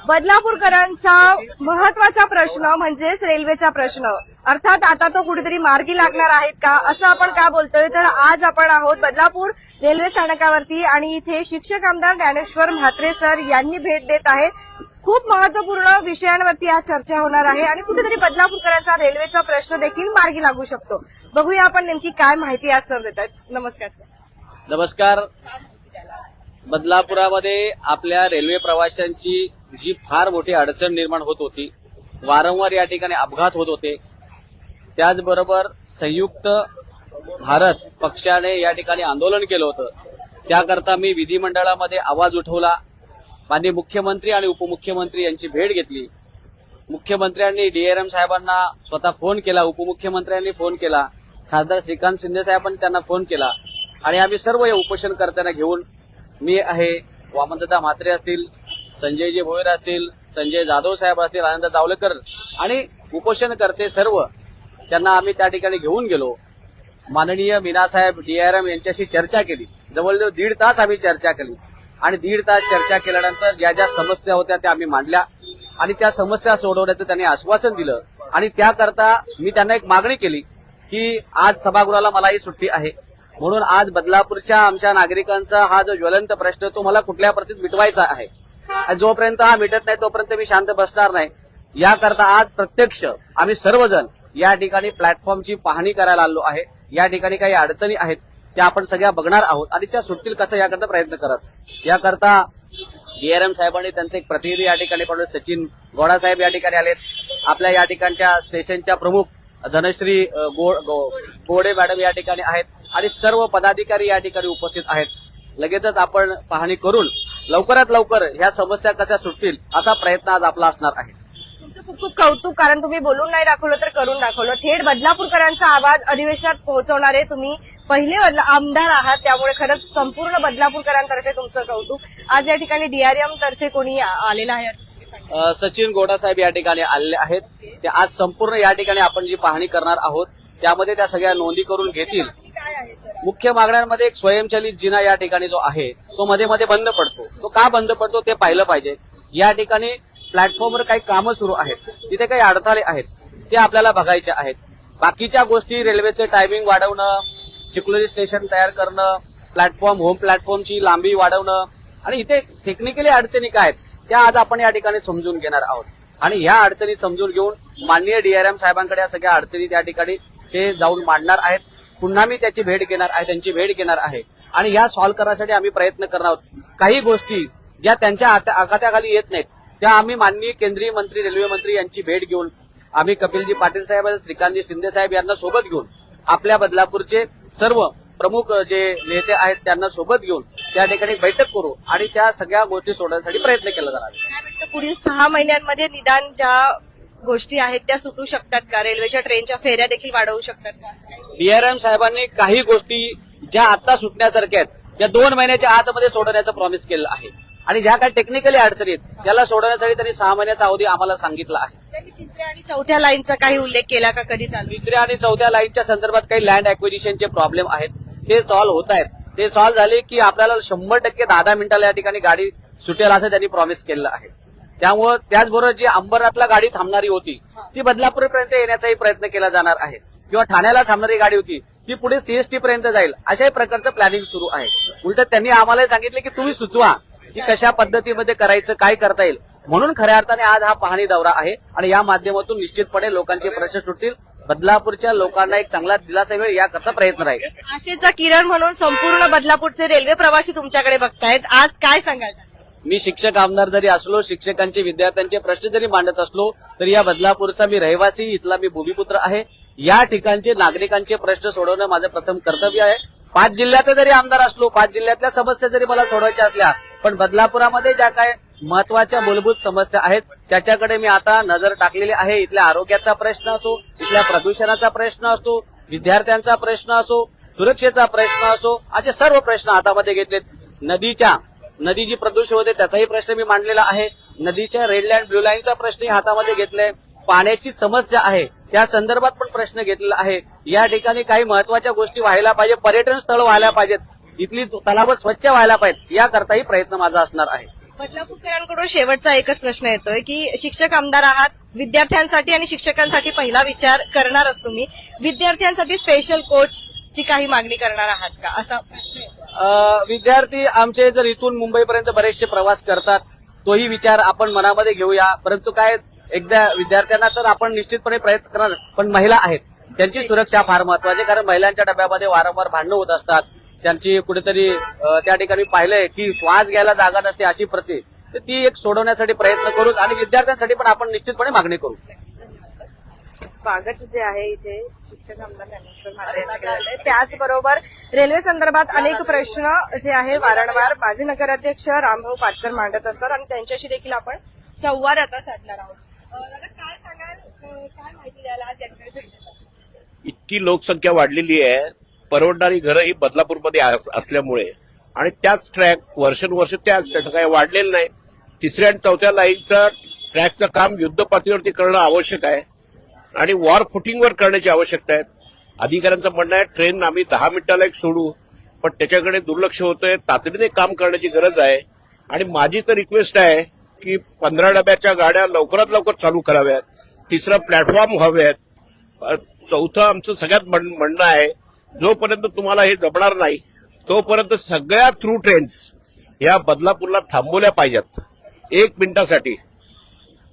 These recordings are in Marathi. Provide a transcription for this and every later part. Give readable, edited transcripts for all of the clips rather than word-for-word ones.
बदलापूरकरांचा महत्वाचा प्रश्न म्हणजेच रेल्वेचा प्रश्न, अर्थात आता तो कुठेतरी मार्गी लागणार आहेत का असं आपण का बोलतोय, तर आज आपण आहोत बदलापूर रेल्वे स्थानकावरती आणि इथे शिक्षक आमदार ज्ञानेश्वर म्हात्रे सर यांनी भेट देत आहेत. खूप महत्वपूर्ण विषयांवरती आज चर्चा होणार आहे आणि कुठेतरी बदलापूरकरांचा रेल्वेचा प्रश्न देखील मार्गी लागू शकतो. बघूया आपण नेमकी काय माहिती आज सर देत आहेत. नमस्कार सर. नमस्कार. बदलापुरामध्ये आपल्या रेल्वे प्रवाशांची जी फार मोठी अडचण निर्माण होत होती, वारंवार या ठिकाणी अपघात होत होते, त्याचबरोबर संयुक्त भारत पक्षाने या ठिकाणी आंदोलन केलं होतं. त्याकरता मी विधिमंडळामध्ये आवाज उठवला. माननीय मुख्यमंत्री आणि उपमुख्यमंत्री यांची भेट घेतली. मुख्यमंत्र्यांनी डीआरएम साहेबांना स्वतः फोन केला, उपमुख्यमंत्र्यांनी फोन केला, खासदार श्रीकांत शिंदे साहेबांनी त्यांना फोन केला आणि आम्ही सर्व या उपोषणकर्त्यांना घेऊन, मी आहे, वामनदादा म्हात्रे असतील, संजयजी भोयर असतील, संजय जाधव साहेब असतील, आनंद जावलेकर आणि उपोषणकर्ते सर्व, त्यांना आम्ही त्या ठिकाणी घेऊन गेलो. माननीय मीनासाहेब डीआरएम यांच्याशी चर्चा केली. जवळजवळ 1.5 तास आम्ही चर्चा केली आणि 1.5 तास चर्चा केल्यानंतर ज्या ज्या समस्या होत्या त्या आम्ही मांडल्या आणि त्या समस्या सोडवण्याचं त्यांनी आश्वासन दिलं. आणि त्याकरता मी त्यांना एक मागणी केली की आज सभागृहाला मलाही सुट्टी आहे, म्हणून आज बदलापूरच्या आमच्या नागरिकांचा हा जो ज्वलंत प्रश्न तो मला कुठल्या पद्धतीत मिटवायचा आहे. जोपर्यंत हा मिटत नाही तोपर्यंत मी शांत बसणार नाही. याकरता आज प्रत्यक्ष आम्ही सर्वजण या ठिकाणी प्लॅटफॉर्मची पाहणी करायला आलो आहे. या ठिकाणी काही अडचणी आहेत त्या आपण सगळ्या बघणार आहोत आणि त्या सुटतील कसं याकरता प्रयत्न करत. याकरता डीआरएम साहेबांनी त्यांचे एक प्रतिनिधी या ठिकाणी पाठवले. सचिन गोडा साहेब या ठिकाणी आलेत. आपल्या या ठिकाणच्या स्टेशनच्या प्रमुख धनश्री गोडे मॅडम या ठिकाणी आहेत आणि सर्व पदाधिकारी या ठिकाणी उपस्थित आहेत. लगेचच आपण पाहणी करून लवकरात लवकर ह्या समस्या कशा सुटतील असा प्रयत्न आज आपला असणार आहे. तुमचं खूप खूप कौतुक, कारण तुम्ही बोलून नाही दाखवलं तर करून दाखवलं. थेट बदलापूरकरांचा आवाज अधिवेशनात पोहोचवणारे तुम्ही पहिले आमदार आहात, त्यामुळे खरंच संपूर्ण बदलापूरकरांतर्फे तुमचं कौतुक. आज या ठिकाणी डीआरएम तर्फे कोणी आलेलं आहे? सचिन गोडा साहेब या ठिकाणी आलेले आहेत. ते आज संपूर्ण या ठिकाणी आपण जी पाहणी करणार आहोत त्यामध्ये त्या सगळ्या नोंदी करून घेतील. मुख्य मागण्यांमध्ये एक स्वयंचलित जिना या ठिकाणी जो आहे तो मध्ये मध्ये बंद पडतो. तो का बंद पडतो ते पाहिलं पाहिजे. या ठिकाणी प्लॅटफॉर्मवर काही कामं सुरू आहेत, तिथे काही अडथळे आहेत, ते आपल्याला बघायचे आहेत. बाकीच्या गोष्टी, रेल्वेचे टायमिंग वाढवणं, चिखलोली स्टेशन तयार करणं, प्लॅटफॉर्म, होम प्लॅटफॉर्मची लांबी वाढवणं आणि इथे टेक्निकली अडचणी काय आहेत त्या आज आपण या ठिकाणी समजून घेणार आहोत. आणि ह्या अडचणी समजून घेऊन माननीय डीआरएम साहेबांकडे या सगळ्या अडचणी त्या ठिकाणी ते जाऊन मांडणार आहेत. पुन्हा मी त्याची भेट घेणार आहे, त्यांची भेट घेणार आहे आणि ह्या सॉल्व्ह करण्यासाठी आम्ही प्रयत्न करणार आहोत. काही गोष्टी ज्या त्यांच्या आखात्याखाली येत नाहीत त्या आम्ही माननीय केंद्रीय मंत्री, रेल्वे मंत्री यांची भेट घेऊन, आम्ही कपिलजी पाटील साहेब, श्रीकांतजी शिंदे साहेब यांना सोबत घेऊन, आपल्या बदलापूरचे सर्व प्रमुख जे नेते आहेत त्यांना सोबत घेऊन त्या ठिकाणी बैठक करू आणि त्या सगळ्या गोष्टी सोडवण्यासाठी प्रयत्न केला जाणार. पुढील 6 महिन्यांमध्ये निदान ज्या गोष्टी आहेत त्या सुटू शकतात का? रेल्वेच्या ट्रेनच्या फेऱ्या देखील वाढवू शकतात का? डीआरएम साहेबांनी काही गोष्टी ज्या आता सुटण्यासारख्या आहेत त्या 2 महिन्याच्या आतमध्ये सोडवण्याचं प्रॉमिस केलं आहे आणि ज्या काही टेक्निकली अडचणी आहेत त्याला सोडवण्यासाठी त्यांनी 6 महिन्याचा अवधी आम्हाला सांगितला आहे. त्यांनी 3ऱ्या आणि 4थ्या लाईनचा काही उल्लेख केला का? कधी चालू? 3ऱ्या आणि 4थ्या लाईनच्या संदर्भात काही लँड ऍक्विजिशनचे प्रॉब्लेम आहेत, ते सॉल्व्ह होत आहेत. ते सॉल्व्ह झाले की आपल्याला 100% 10 मिनिटाला या ठिकाणी गाडी सुटेल असं त्यांनी प्रॉमिस केलं आहे. त्यामुळे त्याचबरोबर जी अंबरनाथला गाडी थांबणारी होती ती बदलापूरपर्यंत येण्याचाही प्रयत्न केला जाणार आहे किंवा ठाण्याला थांबणारी गाडी होती ती पुढे सीएसटी पर्यंत जाईल, अशाही प्रकारचं प्लॅनिंग सुरू आहे. उलट त्यांनी आम्हाला सांगितले की तुम्ही सुचवा की कशा पद्धतीमध्ये करायचं, काय करता येईल. म्हणून खऱ्या अर्थाने आज हा पाहणी दौरा आहे आणि या माध्यमातून निश्चितपणे लोकांचे प्रश्न सुटतील. बदलापूरच्या लोकांना एक चांगला दिलासा मिळेल याकरता प्रयत्न राहील. आशेचा किरण म्हणून संपूर्ण बदलापूरचे रेल्वे प्रवासी तुमच्याकडे बघतायत. आज काय सांगाल? मी शिक्षक आमदार जरी असलो, शिक्षकांचे, विद्यार्थ्यांचे प्रश्न जरी मांडत असलो तरी या बदलापूरचा मी रहिवासी, इथला मी भूमिपुत्र आहे. या ठिकाणचे नागरिकांचे प्रश्न सोडवणं माझं प्रथम कर्तव्य आहे. 5 जिल्ह्याचा जरी आमदार असलो, 5 जिल्ह्यातल्या समस्या जरी मला सोडवायच्या असल्या, पण बदलापुरामध्ये ज्या काय महत्वाच्या मूलभूत समस्या आहेत त्याच्याकडे मी आता नजर टाकलेली आहे. इथल्या आरोग्याचा प्रश्न असो, इथल्या प्रदूषणाचा प्रश्न असो, विद्यार्थ्यांचा प्रश्न असो, सुरक्षेचा प्रश्न असो, असे सर्व प्रश्न हातामध्ये घेतलेत. नदी जी प्रदूषित होते त्याचाही प्रश्न मी मांडलेला आहे. नदीच्या रेड लाईन, ब्ल्यू लाईनचा प्रश्नही हातामध्ये घेतलाय. पाण्याची समस्या आहे त्या संदर्भात पण प्रश्न घेतलेला आहे. या ठिकाणी काही महत्वाच्या गोष्टी व्हायला पाहिजे, पर्यटन स्थळ व्हायला पाहिजेत, इथली तलाव स्वच्छ व्हायला पाहिजेत, याकरताही प्रयत्न माझा असणार आहे. बदलापूरकरांकडून शेवटचा एकच प्रश्न येतोय की शिक्षक आमदार आहात, विद्यार्थ्यांसाठी आणि शिक्षकांसाठी पहिला विचार करणारच तुम्ही, विद्यार्थ्यांसाठी स्पेशल कोच ची काही मागणी करणार आहात का, असा प्रश्न येतो. विद्यार्थी आमचे जर इथून मुंबईपर्यंत बरेचसे प्रवास करतात, तोही विचार आपण मनामध्ये घेऊया. परंतु काय, एकदा विद्यार्थ्यांना तर आपण निश्चितपणे प्रयत्न करणार, पण महिला आहेत त्यांची सुरक्षा फार महत्वाची, कारण महिलांच्या डब्यामध्ये वारंवार भांडणं होत असतात. त्यांची कुठेतरी त्या ठिकाणी पाहिलंय की श्वास घ्यायला जागा नसते अशी प्रति, तर ती एक सोडवण्यासाठी प्रयत्न करू आणि विद्यार्थ्यांसाठी पण आपण निश्चितपणे मागणी करू. स्वागत जे आहे इथे शिक्षक आमदार ज्ञानेश्वर म्हात्रे यांचं केलं आहे. त्याचबरोबर रेल्वे संदर्भात अनेक प्रश्न जे आहे वारंवार माजी नगराध्यक्ष रामभाऊ पाटकर मांडत असतात आणि त्यांच्याशी देखील आपण संवाद आता साधणार आहोत. दादा, काय सांगाल, काय माहिती द्याल आज या ठिकाणी भेटलेलं? इतकी लोकसंख्या वाढलेली आहे, परवडणारी घरं ही बदलापूरमध्ये असल्यामुळे आणि त्याच ट्रॅक वर्षानुवर्ष त्याचं काही वाढलेलं नाही. तिसऱ्या आणि चौथ्या लाईनचं ट्रॅकचं काम युद्ध पातळीवरती करणं आवश्यक आहे आणि वॉर फुटिंगवर करण्याची आवश्यकता आहे. अधिकाऱ्यांचं म्हणणं आहे ट्रेन आम्ही 10 मिनिटाला एक सोडू, पण त्याच्याकडे दुर्लक्ष होतंय. तातडीने काम करण्याची गरज आहे आणि माझी तर रिक्वेस्ट आहे की 15 डब्याच्या गाड्या लवकरात लवकर चालू कराव्यात, तिसरं प्लॅटफॉर्म व्हाव्यात. चौथं आमचं सगळ्यात म्हणणं आहे, जोपर्यंत तुम्हाला हे जमणार नाही तोपर्यंत सगळ्या थ्रू ट्रेन्स या बदलापूरला थांबवल्या पाहिजेत 1 मिनिटासाठी.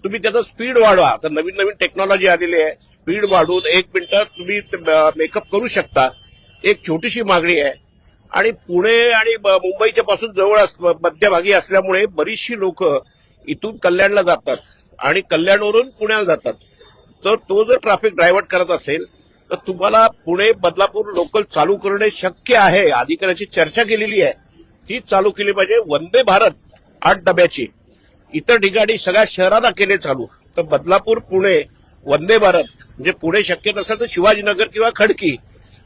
तुम्ही त्याचा स्पीड वाढवा. आता नवीन नवीन टेक्नॉलॉजी आलेली आहे, स्पीड वाढवून 1 मिनिटात तुम्ही मेकअप करू शकता. एक छोटीशी मागणी आहे. आणि पुणे आणि मुंबईच्या पासून जवळ मध्यभागी असल्यामुळे बरीचशी लोक इथून कल्याणला जातात आणि कल्याणवरून पुण्याला जातात. तर तो जर ट्रॅफिक डायव्हर्ट करत असेल तर तुम्हाला पुणे बदलापूर लोकल चालू करणे शक्य आहे. अधिकाऱ्याची चर्चा केलेली आहे, ती चालू केली पाहिजे. वंदे भारत 8 डब्याची इतर ठिकाणी सगळ्या शहरांना केले चालू, तर बदलापूर पुणे वंदे भारत म्हणजे पुणे शक्य नसेल तर शिवाजीनगर किंवा खडकी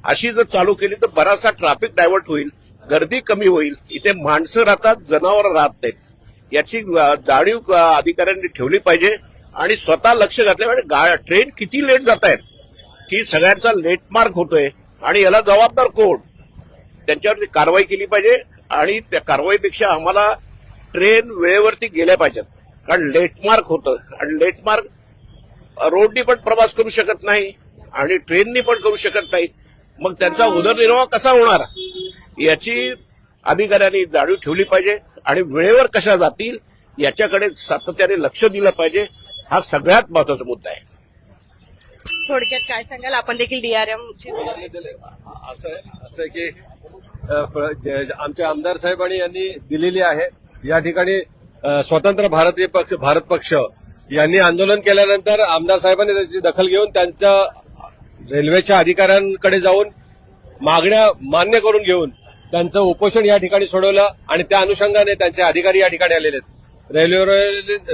अशी जर चालू केली तर बराचसा ट्रॅफिक डायव्हर्ट होईल, गर्दी कमी होईल. इथे माणसं राहतात, जनावरं राहत नाहीत. याची जाणीव अधिकाऱ्यांनी ठेवली पाहिजे आणि स्वतः लक्ष घातल्यामुळे ट्रेन किती लेट जात आहेत की सगळ्यांचा लेटमार्क होतोय आणि याला जबाबदार कोण, त्यांच्यावरती कारवाई केली पाहिजे. आणि त्या कारवाईपेक्षा आम्हाला ट्रेन वेळेवरती गेल्या पाहिजेत, कारण लेटमार्क होतं आणि लेटमार्क रोडनी पण प्रवास करू शकत नाही आणि ट्रेननी पण करू शकत नाही. मग त्यांचा उदरनिर्वाह कसा होणार याची अधिकाऱ्यांनी जाणीव ठेवली पाहिजे आणि वेळेवर कशा जातील याच्याकडे सातत्याने लक्ष दिलं पाहिजे. हा सगळ्यात महत्वाचा मुद्दा आहे. थोडक्यात काय सांगाल, आपण देखील डीआरएम असं आहे की आमच्या आमदार साहेबांनी यांनी दिलेली आहे. या ठिकाणी स्वतंत्र भारत पक्ष यांनी आंदोलन केल्यानंतर आमदार साहेबांनी त्याची दखल घेऊन त्यांच्या रेल्वेच्या अधिकाऱ्यांकडे जाऊन मागण्या मान्य करून घेऊन त्यांचं उपोषण या ठिकाणी सोडवलं आणि त्या अनुषंगाने त्यांचे अधिकारी या ठिकाणी आलेले आहेत.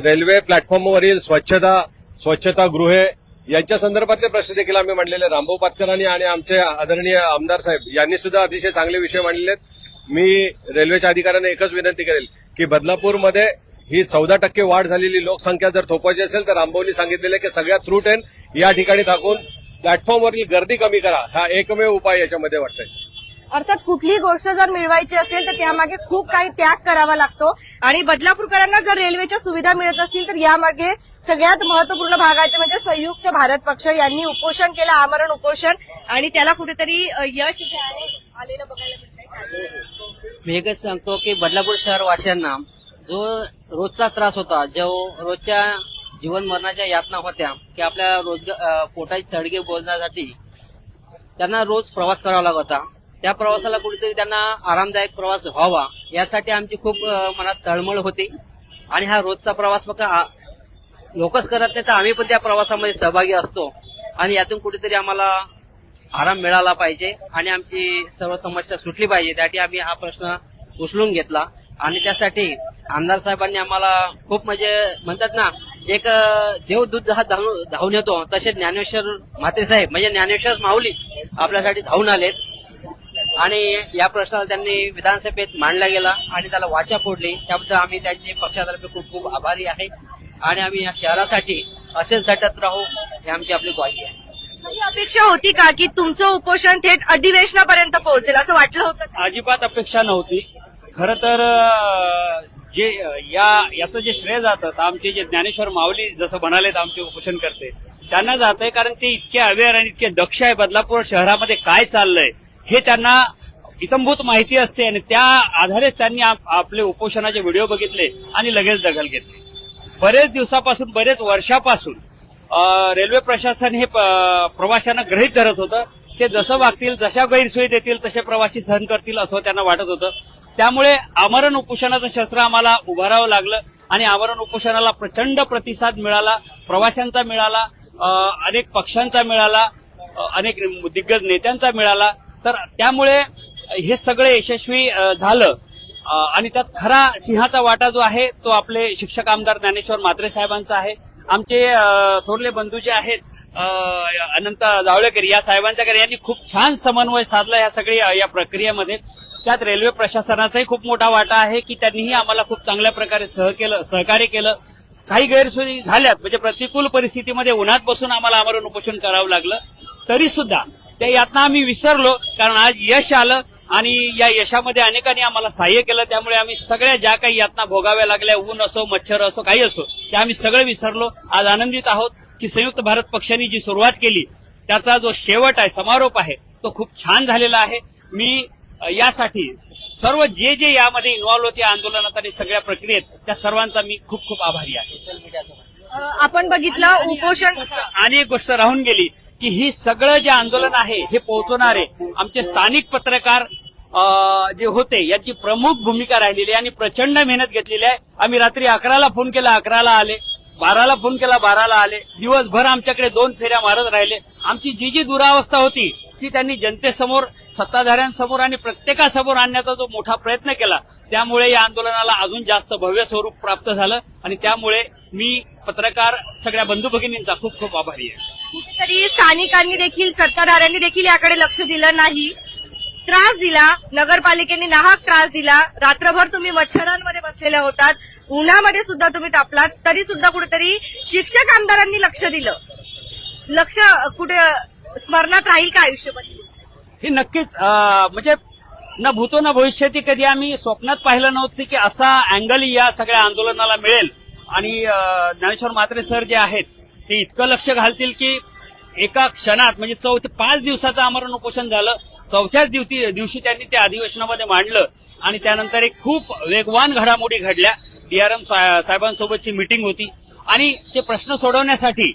रेल्वे प्लॅटफॉर्मवरील स्वच्छतागृहे यांच्या संदर्भातले प्रश्न देखील आम्ही मांडलेले. रामभाऊ पाटकरांनी आणि आमचे आदरणीय आमदार साहेब यांनी सुद्धा अतिशय चांगले विषय मांडलेले आहेत. मी रेल्वेच्या अधिकाऱ्यांना एकच विनंती करेल की बदलापूरमध्ये ही 14% वाढ झालेली लोकसंख्या जर थोपवायची असेल तर रामभाऊंनी सांगितलेलं की सगळ्या थ्रू ट्रेन या ठिकाणी टाकून प्लॅटफॉर्मवरील गर्दी कमी करा. हा एकमेव उपाय याच्यामध्ये वाटतोय. अर्थात कुठलीही गोष्ट जर मिळवायची असेल तर त्यामागे खूप काही त्याग करावा लागतो आणि बदलापूरकरांना जर रेल्वेच्या सुविधा मिळत असतील तर यामागे सगळ्यात महत्वपूर्ण भाग आहे ते म्हणजे संयुक्त भारत पक्ष यांनी उपोषण केलं, आमरण उपोषण, आणि त्याला कुठेतरी यश जे आहे आलेलं बघायला मिळतंय. मी एकच सांगतो की बदलापूर शहरवासियांना जो रोजचा त्रास होता, जो रोजच्या जीवन मरणाच्या यातना होत्या की आपल्या पोटाची तडगे बोलण्यासाठी त्यांना रोज प्रवास करावा लागत होता, त्या प्रवासाला कुठेतरी त्यांना आरामदायक प्रवास व्हावा यासाठी आमची खूप मनात तळमळ होती. आणि हा रोजचा प्रवास फक्त लोकच करत नाही तर आम्ही पण त्या प्रवासामध्ये सहभागी असतो आणि यातून कुठेतरी आम्हाला आराम मिळाला पाहिजे आणि आमची सर्व समस्या सुटली पाहिजे. त्यासाठी आम्ही हा प्रश्न उचलून घेतला आणि त्यासाठी आमदार साहेबांनी आम्हाला खूप म्हणजे म्हणतात ना, एक देवदूत जहा धावून येतो तसे ज्ञानेश्वर म्हात्रे साहेब म्हणजे ज्ञानेश्वर माऊलीच आपल्यासाठी धावून आलेत. आणि या प्रश्नाला त्यांनी विधानसभेत मांडला गेला आणि त्याला वाचा फोडली. त्याबद्दल आम्ही त्यांचे पक्षातर्फे खूप खूप आभारी आहे आणि आम्ही या शहरासाठी असेच झटत राहू ही आमची आपली ग्वाही आहे. ही अपेक्षा होती का की तुमचं उपोषण थेट अधिवेशनापर्यंत पोहोचेल, असं वाटलं होतं? अजिबात अपेक्षा नव्हती. खरं तर जे याचं जे श्रेय जातं तर आमचे जे ज्ञानेश्वर माऊली जसं म्हणालेत आमचे उपोषण करते त्यांना जातंय, कारण ते इतके अवेअर आणि इतके दक्ष आहे. बदलापूर शहरामध्ये काय चाललंय हे त्यांना इतंभूत माहिती असते आणि त्या आधारेच त्यांनी आपले उपोषणाचे व्हिडिओ बघितले आणि लगेच दखल घेतली. बरेच दिवसापासून, बरेच वर्षापासून रेल्वे प्रशासन हे प्रवाशांना गृहीत धरत होतं. ते जसं वागतील, जशा गैरसोयी देतील तसे प्रवासी सहन करतील असं त्यांना वाटत होतं. त्यामुळे आमरण उपोषणाचं शस्त्र आम्हाला उभारावं लागलं आणि आमरण उपोषणाला प्रचंड प्रतिसाद मिळाला, प्रवाशांचा मिळाला, अनेक पक्षांचा मिळाला, अनेक दिग्गज नेत्यांचा मिळाला. तर त्यामुळे हे सगळे यशस्वी झालं आणि त्यात खरा सिंहाचा वाटा जो आहे तो आपले शिक्षक आमदार ज्ञानेश्वर म्हात्रे साहेबांचा आहे. आमचे थोरले बंधू जे आहेत अनंत जावळेकर या साहेबांच्याकडे यांनी खूप छान समन्वय साधला या सगळी या प्रक्रियेमध्ये. त्यात रेल्वे प्रशासनाचाही खूप मोठा वाटा आहे की त्यांनीही आम्हाला खूप चांगल्या प्रकारे सहकार्य केलं. काही गैरसोयी झाल्यात, म्हणजे प्रतिकूल परिस्थितीमध्ये उन्हात बसून आम्हाला आमरण उपोषण करावं लागलं, तरी सुद्धा त्या यातना आम्ही विसरलो, कारण आज यश आलं आणि या यशामध्ये अनेकांनी आम्हाला सहाय्य केलं. त्यामुळे आम्ही सगळ्या ज्या काही यातना भोगाव्या लागल्या, ऊन असो, मच्छर असो, काही असो, ते आम्ही सगळं विसरलो. आज आनंदित आहोत की संयुक्त भारत पक्षाने जी सुरुवात केली त्याचा जो शेवट आहे, समारोप आहे, तो खूप छान झालेला आहे. मी यासाठी सर्व जे यामध्ये इन्व्हॉल्व्ह होते आंदोलनात आणि सगळ्या प्रक्रियेत, त्या सर्वांचा मी खूप खूप आभारी आहे. आपण बघितलं उपोषण आणि एक गोष्ट राहून गेली की ही सगळं जे आंदोलन आहे हे पोहोचवणारे आमचे स्थानिक पत्रकार जे होते यांची प्रमुख भूमिका राहिलेली आहे आणि प्रचंड मेहनत घेतलेली आहे. आम्ही रात्री 11ला फोन केला, 11ला आले, 12ला फोन केला, 12ला आले. दिवसभर आमच्याकडे 2 फेऱ्या मारत राहिले. आमची जी दुरावस्था होती ती त्यांनी जनतेसमोर, सत्ताधाऱ्यांसमोर आणि प्रत्येकासमोर आणण्याचा जो मोठा प्रयत्न केला, त्यामुळे या आंदोलनाला अजून जास्त भव्य स्वरूप प्राप्त झालं आणि त्यामुळे मी पत्रकार सगळ्या बंधू भगिनींचा खूप खूप आभारी आहे. कुठेतरी स्थानिकांनी देखील, सत्ताधाऱ्यांनी देखील याकडे लक्ष दिलं नाही, त्रास दिला. नगरपालिकेने नाहक त्रास दिला. रात्रभर तुम्ही मच्छरांमध्ये बसलेल्या होतात, उन्हामध्ये सुद्धा तुम्ही तापलात, तरी सुद्धा कुठेतरी शिक्षक आमदारांनी लक्ष दिलं. लक्ष कुठे स्मरणात राहील का आयुष्यभर? हे नक्कीच म्हणजे न भूतो न भविष्यती कधी आम्ही स्वप्नात पाहिलं नव्हतं की असा अँगल या सगळ्या आंदोलनाला मिळेल आणि ज्ञानेश्वर म्हात्रे सर जे आहेत ते इतकं लक्ष घालतील की एका क्षणात, म्हणजे 5 दिवसाचं आमरण उपोषण झालं, 4थ्याच दिवशी त्यांनी ते अधिवेशनामध्ये मांडलं आणि त्यानंतर एक खूप वेगवान घडामोडी घडल्या. DRM साहेबांसोबतची मीटिंग होती आणि ते प्रश्न सोडवण्यासाठी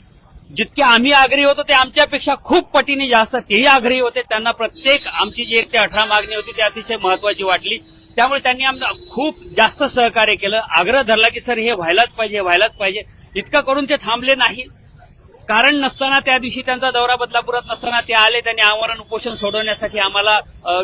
जितके आम्ही आग्रही होतो ते आमच्यापेक्षा खूप पटीने जास्त तेही आग्रही होते. त्यांना प्रत्येक आमची जी 1 ते 18 मागणी होती ती अतिशय महत्वाची वाटली. त्यामुळे त्यांनी आम्हाला खूप जास्त सहकार्य केलं, आग्रह धरला की सर हे व्हायलाच पाहिजे. इतकं करून ते थांबले नाही. कारण नसताना त्या दिवशी त्यांचा दौरा बदलापुरात नसताना ते आले, त्यांनी आमरण उपोषण सोडवण्यासाठी आम्हाला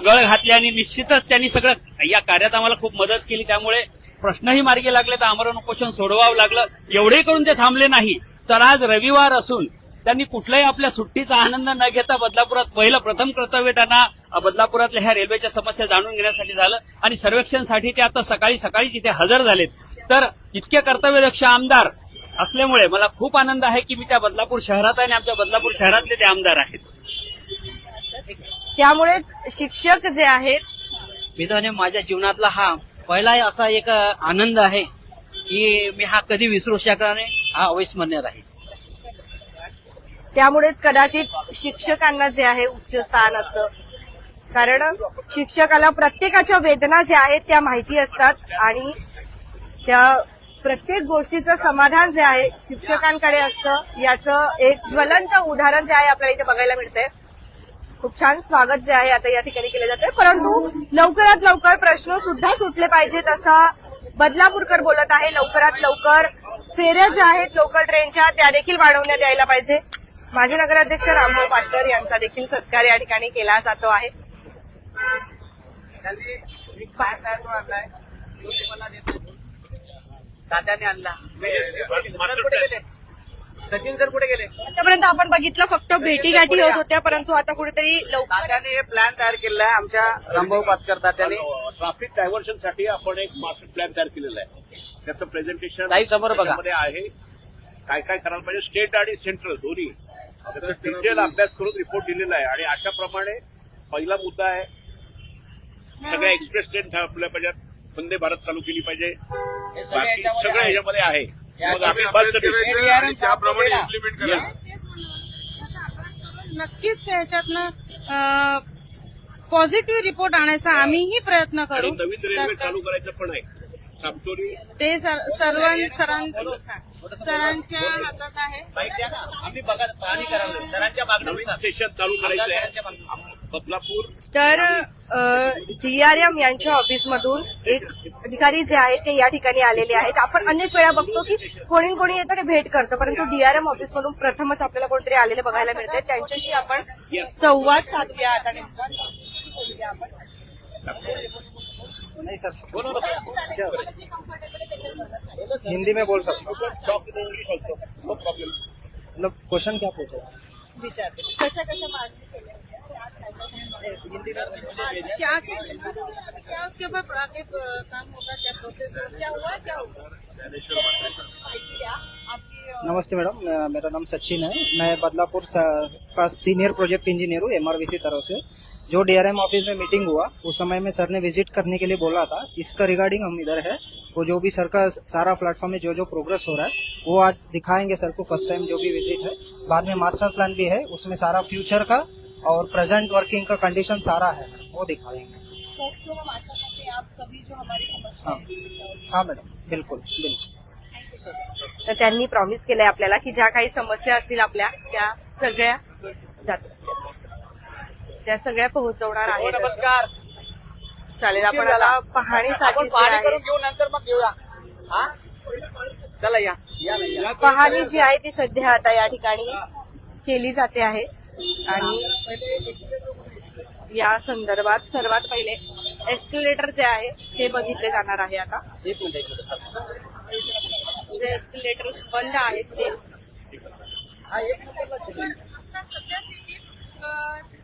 गळ घातले आणि निश्चितच त्यांनी सगळं या कार्यात आम्हाला खूप मदत केली. त्यामुळे प्रश्नही मार्गी लागले, तर आमरण उपोषण सोडवावं लागलं. एवढे करून ते थांबले नाही. तर आज रविवार असून त्यांनी कुठल्याही आपल्या सुट्टीचा आनंद न घेता बदलापुरात प्रथम कर्तव्य त्यांना बदलापुरातल्या ह्या रेल्वेच्या समस्या जाणून घेण्यासाठी झालं आणि सर्वेक्षणसाठी ते आता सकाळीच इथे हजर झालेत. तर इतके कर्तव्यदक्ष आमदार असल्यामुळे मला खूप आनंद आहे की मी त्या बदलापूर शहरात आहे आणि आमच्या बदलापूर शहरातले ते आमदार आहेत. त्यामुळे शिक्षक जे आहेत, मी तर माझ्या जीवनातला हा पहिला असा एक आनंद आहे की मी हा कधी विसरू शकणार नाही, हा अविस्मरणीय राहील. त्यामुळेच कदाचित शिक्षकांना जे आहे उच्च स्थान असतं, कारण शिक्षकाला प्रत्येकाच्या वेदना ज्या आहेत त्या माहिती असतात आणि त्या प्रत्येक गोष्टीचं समाधान जे आहे शिक्षकांकडे असतं. याचं एक ज्वलंत उदाहरण जे आहे आपल्याला इथे बघायला मिळतंय. खूप छान स्वागत जे आहे आता या ठिकाणी केले जाते, परंतु लवकरात लवकर प्रश्न सुद्धा सुटले पाहिजेत असा बदलापूरकर बोलत आहे. लवकरात लवकर फेऱ्या ज्या आहेत लोकल ट्रेनच्या त्या देखील वाढवण्यात यायला पाहिजे. माजी नगराध्यक्ष रामभाऊ पाटकर यांचा देखील सत्कार या ठिकाणी केला जातो आहे. दादाने आणला. सचिन सर कुठे गेले? आतापर्यंत आपण बघितलं फक्त भेटीगाठी होत होत्या, परंतु आता कुठेतरी लवकर दादाने हे प्लॅन तयार केलेला आहे आमच्या रामभाऊ पाटकर दादाने. ट्रॅफिक डायव्हर्शनसाठी आपण एक मास्टर प्लॅन तयार केलेला आहे. त्याचं प्रेझेंटेशन ताई समोर बघा. त्याच्यामध्ये आहे. काय करायला पाहिजे, स्टेट आणि सेंट्रल दोन्ही त्याचा डिटेल अभ्यास करून रिपोर्ट दिलेला आहे. आणि अशाप्रमाणे पहिला मुद्दा आहे, सगळ्या एक्सप्रेस ट्रेन थांबल्या पाहिजेत, वंदे भारत चालू केली पाहिजे. बाकी सगळं ह्याच्यामध्ये आहे. मग आम्ही बस सर्व्हिस त्याप्रमाणे इम्प्लिमेंट करा. नक्कीच याच्यातनं पॉझिटिव्ह रिपोर्ट आणायचा आम्हीही प्रयत्न आणि करू. नवीन रेल्वे चालू करायचं पण आहे. सामतोरी ते सरांच्या हातात आहे. आम्ही पाहणी करायला सरांच्या नवीन स्टेशन चालू करायचं आहे बदलापूर. तर DRM यांच्या ऑफिसमधून एक अधिकारी जे आहेत ते या ठिकाणी आलेले आहेत. आपण अनेक वेळा बघतो की कोणी कोणी येतं ते भेट करतं, परंतु DRM ऑफिसमधून प्रथमच आपल्याला कोणतरी आलेले बघायला मिळते. त्यांच्याशी आपण संवाद साधूया आता. नेमका बोलूया आपण. नहीं सर, हिंदी में बोल सकते हो. मतलब क्वेश्चन क्या पूछा? विचारते कशा कशा मागणी केल्या क्या उसके ऊपर आगे काम होगा, क्या प्रोसेस हो, क्या हुआ, क्या होगा? नमस्ते मैडम, मेरा नाम सचिन है. मैं बदलापुर का सीनियर प्रोजेक्ट इंजीनियर हूँ MRVC तरफ से. जो DRM ऑफिस में मीटिंग हुआ उस समय में सर ने विजिट करने के लिए बोला था. इसका रिगार्डिंग हम इधर है. वो जो भी सर का सारा प्लेटफॉर्म में जो जो प्रोग्रेस हो रहा है वो आज दिखाएंगे सर को. फर्स्ट टाइम जो भी विजिट है. बाद में मास्टर प्लान भी है, उसमें सारा फ्यूचर का और प्रेजेंट वर्किंग का कंडीशन सारा है, वो दिखाएंगे. हम आशा करते हैं आप सभी जो हमारी हाँ हाँ मैडम, बिल्कुल बिल्कुल. तर त्यांनी प्रॉमिस केलंय आपल्याला की ज्या काही समस्या असतील आपल्या त्या सगळ्या त्या सगळ्या पोहोचवणार आहेत. नमस्कार. चालेल, आपण आता पाहणीसाठी जे आहे, घेऊ नंतर मग घेऊया. हा चला या पाहणी जी आहे ती सध्या आता या ठिकाणी केली जाते आहे. आणि या संदर्भात सर्वात पहिले एस्केलेटर जे आहे ते बघितले जाणार आहे. आता एक मिनिट. जे एस्केलेटर बंद आहेत ते सध्या सिटीत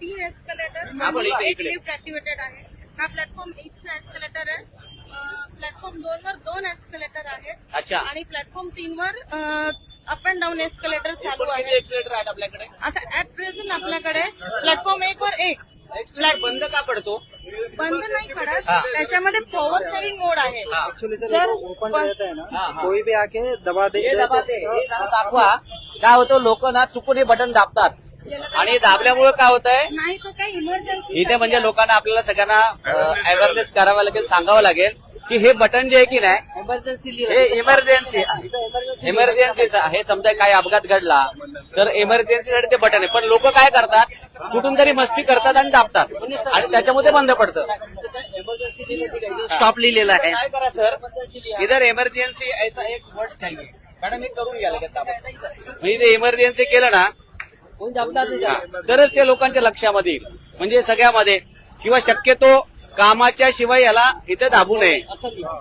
3 एस्केलेटर आपण इकडे- एक इकडे. लिफ्ट ऍक्टिव्हेटेड आहे. हा प्लॅटफॉर्म 1चा एस्केलेटर आहे. प्लॅटफॉर्म 2 वर 2 एस्केलेटर आहेत. अच्छा. आणि प्लॅटफॉर्म 3 वर अप अँड डाऊन एस्केलेटर चालू किती आहे. एक्सिलेटर आहेत आपल्याकडे? आता ऍट प्रेझेंट आपल्याकडे प्लॅटफॉर्म 1 वर 1 एक्सिलेटर बंद का पडतो? बंद नाही पडत. त्याच्यामध्ये पॉवर सेव्हिंग मोड आहे. एक्चुअली सर सर, ओपन पण- रहता है ना, कोई भी आके दबा दे. हे दाखवा. काय होतं, लोक ना चुकून हे बटन दाबतात आणि दाबल्यामुळे काय होतंय, नाही तो काही इमर्जन्सी इथे म्हणजे लोकांना आपल्याला सगळ्यांना अवेअरनेस करावं लागेल, सांगावं लागेल की हे बटन जे आहे की नाही हे इमर्जन्सीचं आहे. समजा काही अपघात घडला तर इमर्जन्सीसाठी ते बटन आहे. पण लोक काय करतात, कुठून तरी मस्ती करतात आणि दाबतात आणि त्याच्यामध्ये बंद पडतं. स्टॉप लिहिलेला आहे. काय करा सर, इधर इमर्जन्सी ऐसा एक वर्ड चाहिए. मॅडम एक करून घ्या लगेच. म्हणजे ते इमर्जन्सी केलं ना तरच ते लोकांच्या लक्षामध्ये येईल. म्हणजे सगळ्यामध्ये किंवा शक्यतो कामाच्या शिवाय याला इथे दाबू नये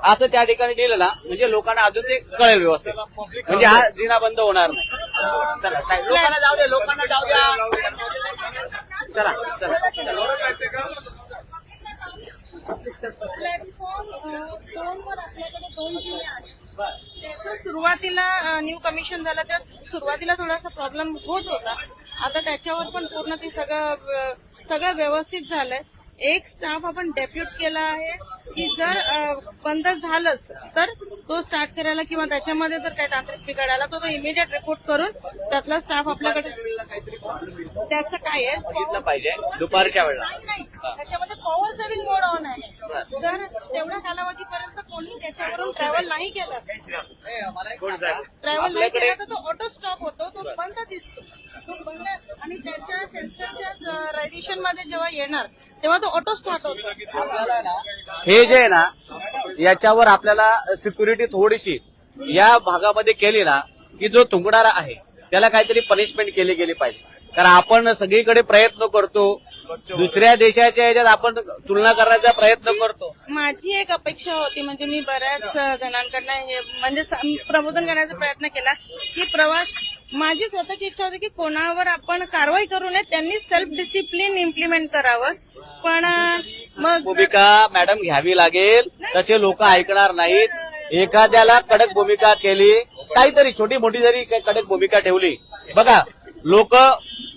असं त्या ठिकाणी दिलं ना, म्हणजे लोकांना अजून ते कळेल व्यवस्थित. म्हणजे हा जिना बंद होणार नाही. चला साहेब, लोकांना जाऊ दे, लोकांना जाऊ द्या. चला चला. प्लॅटफॉर्म 2 वर आपल्याकडे 2 जिल्हे आहेत. त्याचं सुरुवातीला न्यू कमिशन झालं तर सुरुवातीला थोडासा प्रॉब्लेम होत होता. आता त्याच्यावर पण पूर्ण ते सगळं व्यवस्थित झालंय. एक स्टाफ आपण डेप्युट केला आहे की जर बंद झालंच तर तो स्टार्ट करायला किंवा त्याच्यामध्ये जर काही तांत्रिक बिघाड आला तर तो इमिडिएट रिपोर्ट करून त्यातला स्टाफ आपल्याकडे त्याचं काय आहे बघितलं पाहिजे दुपारच्या वेळेला. नाही, त्याच्यामध्ये पॉवर सेव्हिंग मोड ऑन आहे. जर तेवढ्या कालावधीपर्यंत कोणी त्याच्यावरून ट्रॅव्हल नाही केलं तर तो ऑटो स्टॉप होतो, तो बंद दिसतो. तो बंद आणि त्याच्या सेन्सरच्या रेडिएशन मध्ये जेव्हा येणार तेव्हा तो ऑटो स्टार्ट होतो. हे जे आहे ना, याच्यावर आपल्याला सिक्युरिटी थोडीशी या भागामध्ये केली ना की जो तुंबणारा आहे त्याला काहीतरी पनिशमेंट केली गेली पाहिजे. कारण आपण सगळीकडे प्रयत्न करतो, दुसऱ्या देशाच्या ह्याच्यात आपण तुलना करण्याचा प्रयत्न करतो. माझी एक अपेक्षा होती, म्हणजे मी बऱ्याच जणांकडनं हे म्हणजे प्रबोधन करण्याचा प्रयत्न केला की माझी स्वतःची इच्छा होती की कोणावर आपण कारवाई करू नये, त्यांनी सेल्फ डिसिप्लिन इम्प्लिमेंट करावं. पण मग भूमिका मॅडम घ्यावी लागेल, तसे लोक ऐकणार नाहीत. एखाद्याला कडक भूमिका केली, काहीतरी छोटी मोठी जरी कडक भूमिका ठेवली, बघा लोक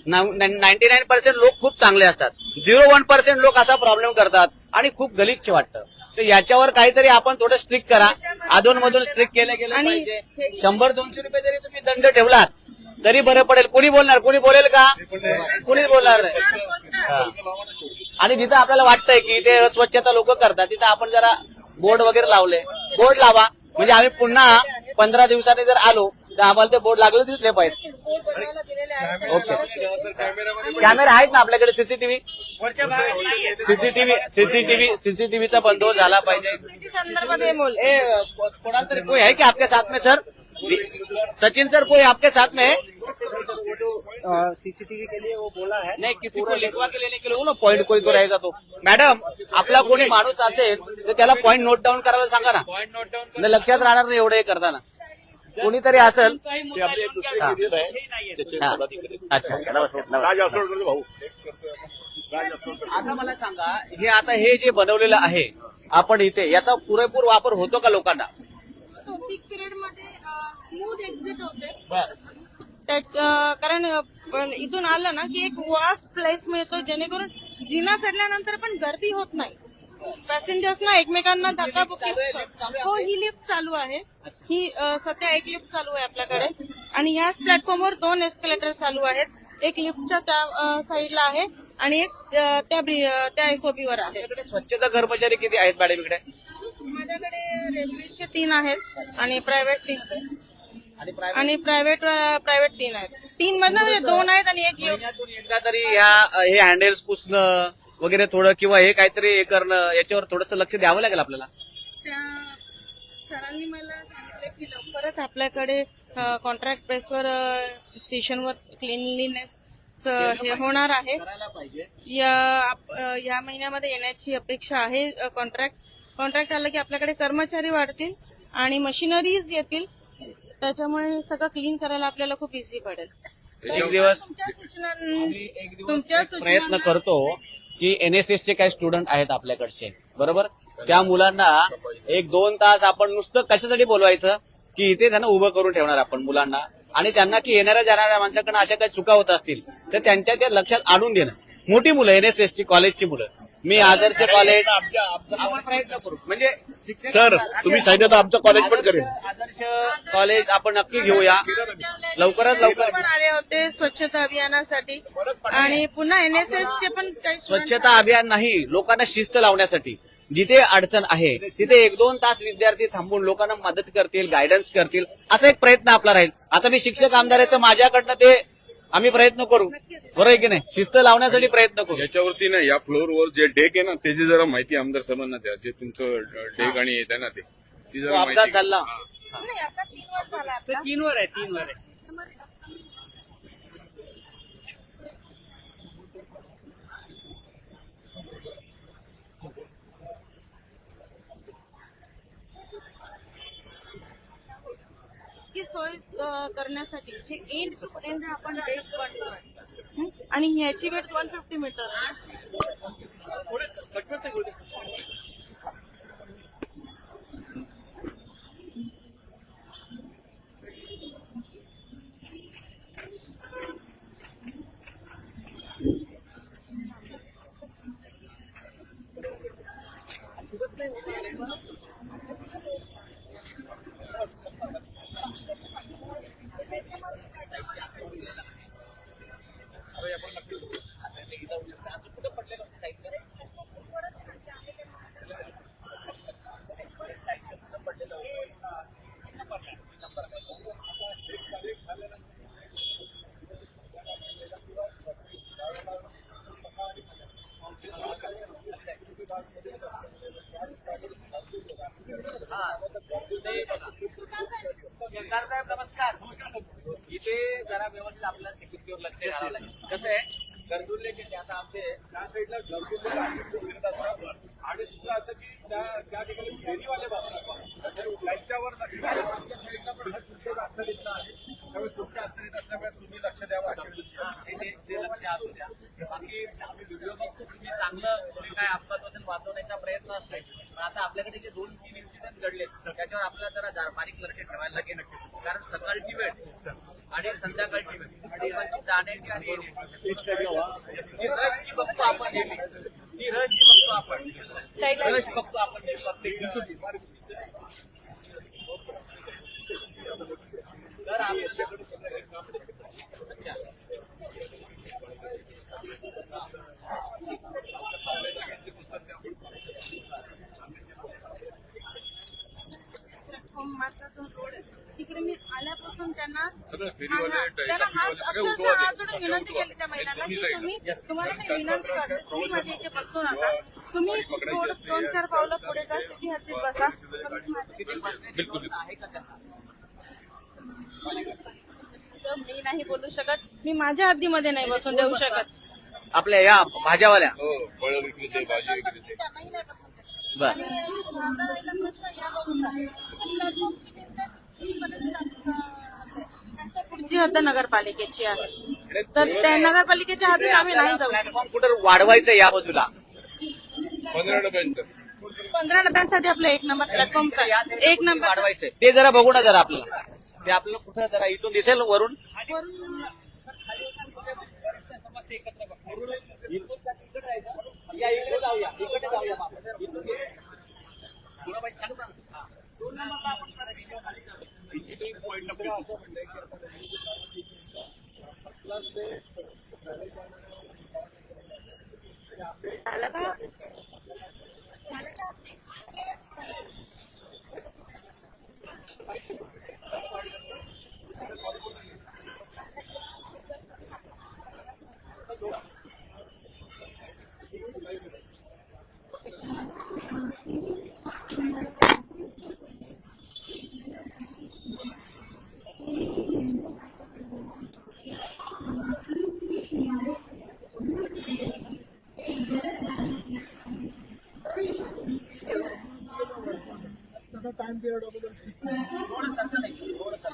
99% लोक खूप चांगले असतात, 0.1% लोक असा प्रॉब्लेम करतात आणि खूप गलिच्छ वाटतं. तर याच्यावर काहीतरी आपण थोडं स्ट्रिक्ट करा. अधूनमधून स्ट्रिक्ट केलं गेलं आणि पाहिजे. 100-200 रुपये जरी तुम्ही दंड ठेवलात तरी बरं पडेल. कोणी बोलणार? कोणी बोलेल का? कोणीच बोलणार नाही. हा. आणि जिथं आपल्याला वाटतंय की ते अस्वच्छता लोक करतात तिथं आपण जरा बोर्ड वगैरे लावले. बोर्ड लावा म्हणजे आम्ही पुन्हा 15 दिवसांनी जर आलो तर आम्हाला ते बोर्ड लागले दिसले पाहिजे. बोर्ड बनवायला दिलेले आहेत. ओके. कॅमेरे आहेत ना आपल्याकडे? सीसीटीव्ही सीसीटीव्हीचा बंदोबस्त झाला पाहिजे. संदर्भात हे बोल कोणाला तरी कोई है क्या आपके साथ में सर? सचिन सर कोई आपके साथ में है? सीसीटीवी के लिए वो बोला है. नहीं, किसी को लिखवा के लेने के लिए ना पॉइंट कोई तो रहेगा तो. मॅडम आपला कोणी माणूस असेल तर त्याला पॉइंट नोट डाऊन करायला सांगा ना. नाही लक्षात राहणार नाही एवढं हे करताना. कोणीतरी असेल. ते आपले दुसरे हा. engineer आहे, त्याचे हा. पदाधिकारी. अच्छा अच्छा नमस्कार. राज असोळकर भाऊ. आता मला सांगा हे आता हे जे बनवलेलं आहे आपण इथे याचा पुरेपूर वापर होतो का लोकांना? पीक पिरियड मध्ये स्मूथ एक्झिट होते. बरं. कारण इथून आलं ना की एक वास्ट प्लेस मिळतो जेणेकरून जिना चढल्यानंतर पण गर्दी होत नाही. पॅसेंजर्सना एकमेकांना धक्काबुक्की. हो, ही लिफ्ट चालू आहे. ही सध्या एक लिफ्ट चालू आहे आपल्याकडे आणि ह्याच प्लॅटफॉर्मवर 2 एस्केलेटर चालू आहेत. एक लिफ्टच्या त्या साईडला आहे आणि एक त्या एफओबी वर आहे. आपल्याकडे स्वच्छता कर्मचारी किती आहेत मॅडम इकडे? माझ्याकडे रेल्वेचे 3 आहेत आणि प्रायव्हेट 3 आणि आणि प्रायव्हेट 3 आहेत. 3 मधनं म्हणजे 2 आहेत आणि एक महिन्यातून एकदा तरी हे हँडल्स पुसणं वगैरे थोडं किंवा हे काहीतरी हे करणं याच्यावर थोडंसं लक्ष द्यावं लागेल आपल्याला. त्या सरांनी मला सांगितलं की लवकरच आपल्याकडे कॉन्ट्रॅक्ट प्रेसवर स्टेशनवर क्लिनलीनेस हे होणार आहे. करायला पाहिजे. या महिन्यामध्ये येण्याची अपेक्षा आहे. कॉन्ट्रॅक्ट आलं की आपल्याकडे कर्मचारी वाढतील आणि मशिनरीज येतील. त्याच्यामुळे सगळं क्लीन करायला आपल्याला खूप इझी पडेल. एक दिवस तुमच्या प्रयत्न करतो की NSS चे काही स्टुडंट आहेत आपल्याकडचे बरोबर. त्या मुलांना 1-2 तास आपण नुसतं कशासाठी बोलवायचं की इथे त्यांना उभं करून ठेवणार आपण मुलांना आणि त्यांना की येणाऱ्या जाणाऱ्या माणसाकडनं अशा काही चुका होत असतील तर त्यांच्या त्या लक्षात आणून देणं. मोठी मुलं NSS ची कॉलेजची मुलं. मी आदर्श कॉलेज आपण प्रयत्न करू म्हणजे शिक्षण. सर तुम्ही सांगितलं तर आमचं कॉलेज पण करेल. आदर्श कॉलेज आपण नक्की घेऊया लवकरात लवकर. पण आले होते स्वच्छता अभियानासाठी आणि पुन्हा NSS चे पण काही स्वच्छता अभियान नाही, लोकांना शिस्त लावण्यासाठी. जिथे अडचण आहे तिथे 1-2 तास विद्यार्थी थांबून लोकांना मदत करतील, गायडन्स करतील असा एक प्रयत्न आपला राहील. आता मी शिक्षक आमदार आहे तर माझ्याकडनं ते आम्ही प्रयत्न करू. बरोबर आहे की नाही? शिस्त लावण्यासाठी प्रयत्न करू. याच्यावरती ना या फ्लोअरवर जे डेक आहे ना त्याची जरा माहिती आमदार साहेबांना द्या. जे तुमचं डेक आणि येत आहे ना ती तो जरा अपघात माहिती. झाला. नाही, आता 3 वर झाला आपला. 3 वर आहे 3 वर आहे. की सोय करण्यासाठी हे एंड टू एंड आपण डेट बनतोय आणि ह्याची वेट 150 मीटर आहे. सरदार साहेब नमस्कार. इथे जरा व्यवस्थित आपल्याला सिक्युरिटीवर लक्ष द्यावं लागेल. कसं आहे गर्दुल्ले की आता आमचे त्या साईडला गर्दीचे फिरत असतात आणि दुसरं असं की त्या ठिकाणी फेरीवाले बसतात त्यांच्यावर लक्ष द्यावं. आमच्या साईडला पण हा तुमचे अडचणीत आहे त्यामुळे तुमच्या अडचणीत असल्यामुळे तुम्ही लक्ष द्यावं अशी विनंती आहे. ते लक्ष असू द्या. बाकी आम्ही व्हिडिओ बघतो तुम्ही चांगलं तुम्ही काय अपघात वाचवण्याचा प्रयत्न असतोय. पण आता आपल्याकडे जे 2-3 इन्सिडेंट घडले त्याच्यावर आपल्याला जरा बारीक लक्ष ठेवायला लागेल. कारण सकाळची वेळ आणि संध्याकाळची वेळ लोकांची जाण्याची आणि येण्याची बघतो आपण. ही रहस्य बघतो आपण, रहस्य बघतो आपण तर आपल्याकडे सगळे काम मात्र तो रोड आहे. तिकडे मी आल्यापासून त्यांना सगळं फेरीवाले, त्यांना हात सगळे अक्षरशः उभं हात जोडून विनंती केली त्या महिलांना की तुम्हाला मी विनंती करते, तुम्ही माझ्या इथे बसू नका, तुम्ही थोडं 2-4 पावलं पुढे जा, सिटी हद्दीत बसा. तर मी नाही बोलू शकत, मी माझ्या हद्दीमध्ये नाही बसून देऊ शकत. आपल्या या भाज्यावाल्या हो, फळं विक्रेते, भाजी विक्रेते. त्यांनाही नाही बसून देत. बर आणि दुकानदाराला प्रश्न याबाबतचा आहे. प्लॅटफॉर्मची भिंत तिथपर्यंत त्यांच्या पुढची हद्द नगरपालिकेची आहे, तर त्या नगरपालिकेच्या हद्दीत आम्ही नाही जाऊ शकत. प्लॅटफॉर्म कुठं वाढवायचं या बाजूला 15 डब्यांचं 15 डब्यांसाठी आपलं 1 नंबर प्लॅटफॉर्म एक नंबर वाढवायचंय ते जरा बघू ना जरा आपल्याला, ते आपल्याला कुठं जरा इथून दिसेल वरून. समस्या एकत्र बघतो. या इकडे जाऊया, इकडे जाऊया सांगू ना. 2 नंबरला आपण पॉईंट असं म्हणलंय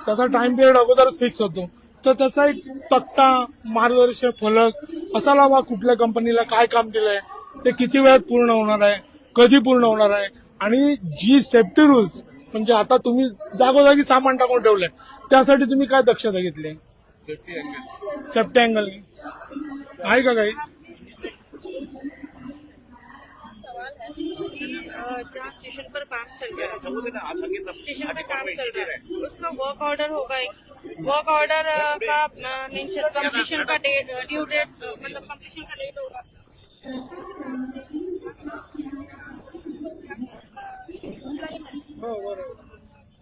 त्याचा टाइम पिरियड अगोदरच फिक्स होतो, तर त्याचा एक तक्ता, मार्गदर्शक फलक असायला हवा. कुठल्या कंपनीला काय काम दिलंय, ते किती वेळात पूर्ण होणार आहे, कधी पूर्ण होणार आहे, आणि जी सेफ्टी रूल्स म्हणजे आता तुम्ही जागोजागी सामान टाकून ठेवलंय, त्यासाठी तुम्ही काय दक्षता घेतली? सेफ्टी अँगल आहे का काही? जहाँ स्टेशन पर काम चल रहा है, स्टेशन पर काम चल रहा है, उसका वर्क ऑर्डर होगा. वर्क ऑर्डर का कंप्लीशन का ड्यू डेट, मतलब कंप्लीशन का डेट होगा.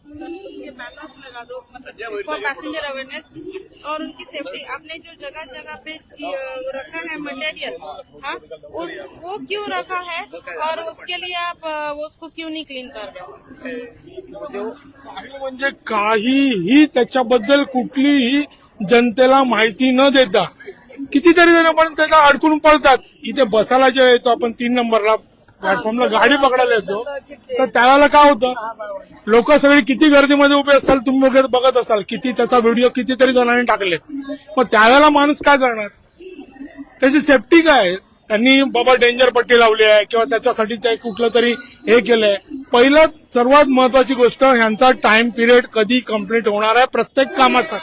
ये बैनर्स लगा दो, मतलब फॉर पैसेंजर अवेयरनेस और उनकी सेफ्टी. आपने जो जगह जगह पे रखा है मटेरियल, हाँ, वो क्यों रखा है और उसके लिए आप उसको क्यों नहीं क्लीन कर रहे हो? काही म्हणजे काहीही त्याच्याबद्दल कुठलीही जनतेला माहिती न देता कितीतरी जण पण त्याला अडकून पडतात. इथे बसायला जेव्हा येतो आपण 3 नंबरला प्लॅटफॉर्मला गाडी पकडायला येतो, तर त्यावेळेला काय होतं, लोक सगळी किती गर्दीमध्ये उभे असाल, तुम्ही बघत असाल, किती त्याचा व्हिडिओ कितीतरी जणांनी टाकले. मग त्यावेळेला माणूस काय करणार, त्याची सेफ्टी काय? त्यांनी बाबा डेंजर पट्टी लावली आहे किंवा त्याच्यासाठी ते कुठलं तरी हे केलंय. पहिलं सर्वात महत्वाची गोष्ट, ह्यांचा टाइम पिरियड कधी कंप्लीट होणार आहे प्रत्येक कामाचा,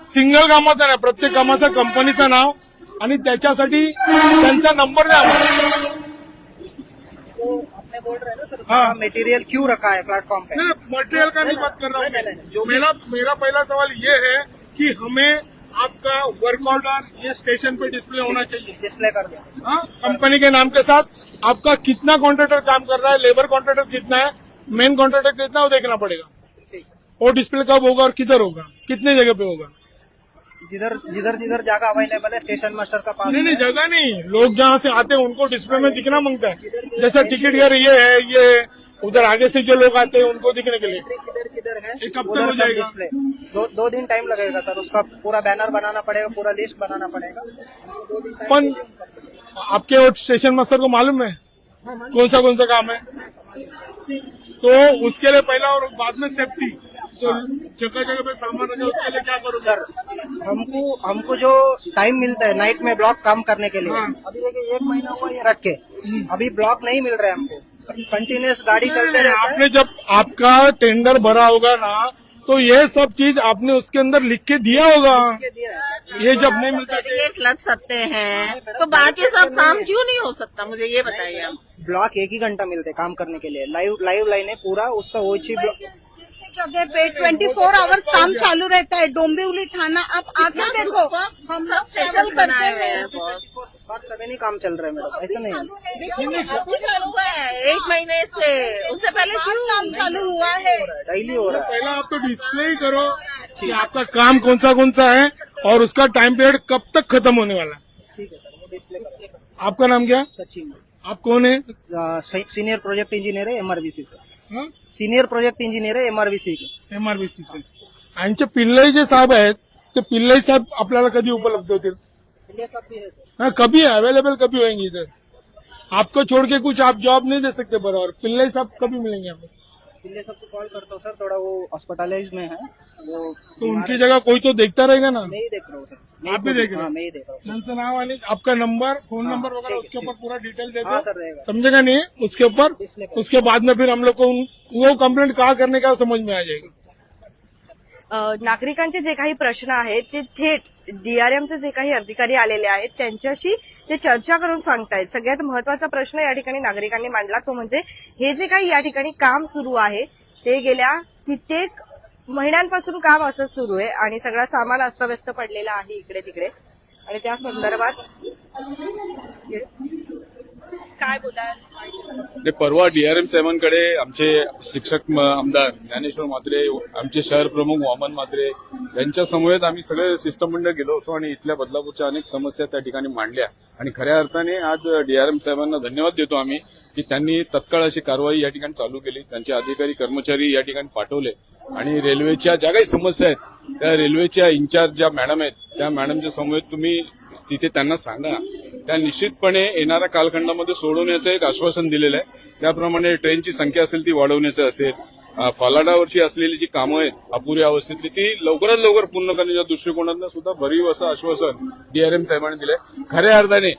सिंगल कामाचा नाही, प्रत्येक कामाचं कंपनीचं नाव आणि त्याच्यासाठी त्यांचा नंबर द्या. तो अपने बोल रहे हैं ना सर, सारा मटेरियल क्यों रखा है प्लेटफॉर्म पे? मटेरियल का नहीं बात कर रहा हूँ, जो मेरा पहला सवाल ये है कि हमें आपका वर्क ऑर्डर ये स्टेशन पे डिस्प्ले होना चाहिए, डिस्प्ले कर दो. हाँ, कंपनी के नाम के साथ आपका कितना कॉन्ट्रैक्टर काम कर रहा है, लेबर कॉन्ट्रैक्टर कितना है, मेन कॉन्ट्रैक्टर कितना है, वो देखना पड़ेगा. वो डिस्प्ले कब होगा और किधर होगा, कितने जगह पे होगा? जिधर जिधर जगह अवेलेबल है स्टेशन मास्टर का पास नहीं, जगह नहीं, लोग जहाँ से आते हैं उनको डिस्प्ले में दिखना मांगता है. जैसे टिकट घर ये है, ये उधर आगे से जो लोग आते हैं उनको दिखने के लिए किधर है, एक हफ्ते उधर हो सब जाएगा. डिस्प्ले. 2 दिन टाइम लगेगा सर, उसका पूरा बैनर बनाना पड़ेगा, पूरा लिस्ट बनाना पड़ेगा. 2 दिन टाइम पण आपके वो स्टेशन मास्टर को मालूम है कौन सा काम है, तो उसके लिए पहला और बाद में सेफ्टी, तो जगह जगह पे सामान रखे उसके लिए क्या करोगे? सर, हमको जो टाइम मिलता है नाइट में ब्लॉक काम करने के लिए, अभी देखिए 1 महीना हुआ ये रख के, अभी ब्लॉक नहीं मिल रहा है हमको. कंटिन्यूस गाड़ी चलते रहता है. आपने जब आपका टेंडर भरा होगा ना, तो ये सब चीज आपने उसके अंदर लिख के दिया होगा. ये दिया है. ये जब नहीं मिलता ये लग सकते हैं तो बाकी सब काम क्यों नहीं हो सकता, मुझे ये बताइए आप। ब्लॉक 1 ही घंटा मिलते काम करने के लिए, लाइव लाइन है पूरा उसका वो ही जिस जगह पे 24 आवर्स काम चालू रहता है, डोंबिवली थाना, आप आगे देखो हम सब ट्रेवल करते हैं। सभी काम चल रहा है मैडम, ऐसा नहीं है। अभी चालू हुआ है 1 महीने से, उससे पहले क्यों काम चालू हुआ है? डेली हो रहा है। पहला आप तो डिस्प्ले ही करो कि आपका काम कौन सा है और उसका टाइम पीरियड कब तक खत्म होने वाला है। ठीक है सर, वो डिस्प्ले कर। आपका नाम क्या? सचिन, आप कौन है? सीनियर प्रोजेक्ट इंजिनियर है MRVC से। हाँ? सीनियर प्रोजेक्ट इंजिनियर आहे MRVC के. MRVC से. यांचे पिल्लई जे साहेब आहेत ते पिल्लई साहेब आपल्याला कधी उपलब्ध होतील? इंडिया साहब भी है सर. हाँ, कभी अवेलेबल कभी होंगे इधर. आपको छोड़ के कुछ आप जॉब नहीं दे सकते बराबर. पिल्लई साहब कभी मिलेंगे हमें? पिल्ले साहब को कॉल करता हूँ सर, थोड़ा वो हॉस्पिटलाइज में है वो. तो उनकी जगह कोई तो देखता रहेगा ना. मैं ही देख रहा हूँ सर. आप भी देख रहे हो? हाँ, मैं ही देख रहा हूँ. त्यांचं नाव आणि आपका नंबर, फोन हाँ, नंबर वगैरह ठीक, उसके ऊपर ठीक. पूरा डिटेल दे हाँ दो. सर, रहेगा. समझेगा नहीं उसके ऊपर. डिस्प्ले करें. उसके बाद में फिर हम लोग को वो कंप्लेंट कहाँ करने का समझ में आ जाएगा. नागरिकांचे जे काही प्रश्न आहेत ते थेट डीआरएमचे जे काही अधिकारी आलेले आहेत त्यांच्याशी ते चर्चा करून सांगतायत. सगळ्यात महत्वाचा प्रश्न या ठिकाणी नागरिकांनी मांडला तो म्हणजे हे जे काही या ठिकाणी काम सुरू आहे ते गेल्या कित्येक महिन्यांपासून काम असंच सुरू आहे आणि सगळं सामान अस्तव्यस्त पडलेलं आहे इकडे तिकडे. आणि त्या संदर्भात काय बोलाल? परवा डीआरएम साहेबांकडे आमचे शिक्षक आमदार ज्ञानेश्वर म्हात्रे, आमचे शहर प्रमुख वामन म्हात्रे यांच्या समवेत आम्ही सगळे शिष्टमंडळ गेलो होतो आणि इथल्या बदलापूरच्या अनेक समस्या त्या ठिकाणी मांडल्या. आणि खऱ्या अर्थाने आज डीआरएम साहेबांना धन्यवाद देतो आम्ही की त्यांनी तत्काळ अशी कारवाई या ठिकाणी चालू केली. त्यांचे अधिकारी कर्मचारी या ठिकाणी पाठवले आणि रेल्वेच्या ज्या काही समस्या आहेत त्या रेल्वेच्या इन्चार्ज ज्या मॅडम आहेत त्या मॅडमच्या समवेत तुम्ही तिथे त्यांना सांगा. त्या निश्चितपणे येणाऱ्या कालखंडामध्ये सोडवण्याचं एक आश्वासन दिलेलं आहे. त्याप्रमाणे ट्रेनची संख्या असेल ती वाढवण्याचं असेल, फलाटावरची असलेली जी कामं आहेत अपुऱ्या अवस्थेतली ती लवकरात लवकर पूर्ण करण्याच्या दृष्टिकोनातनं सुद्धा भरीव असं आश्वासन डीआरएम साहेबांनी दिलंय. खऱ्या अर्थाने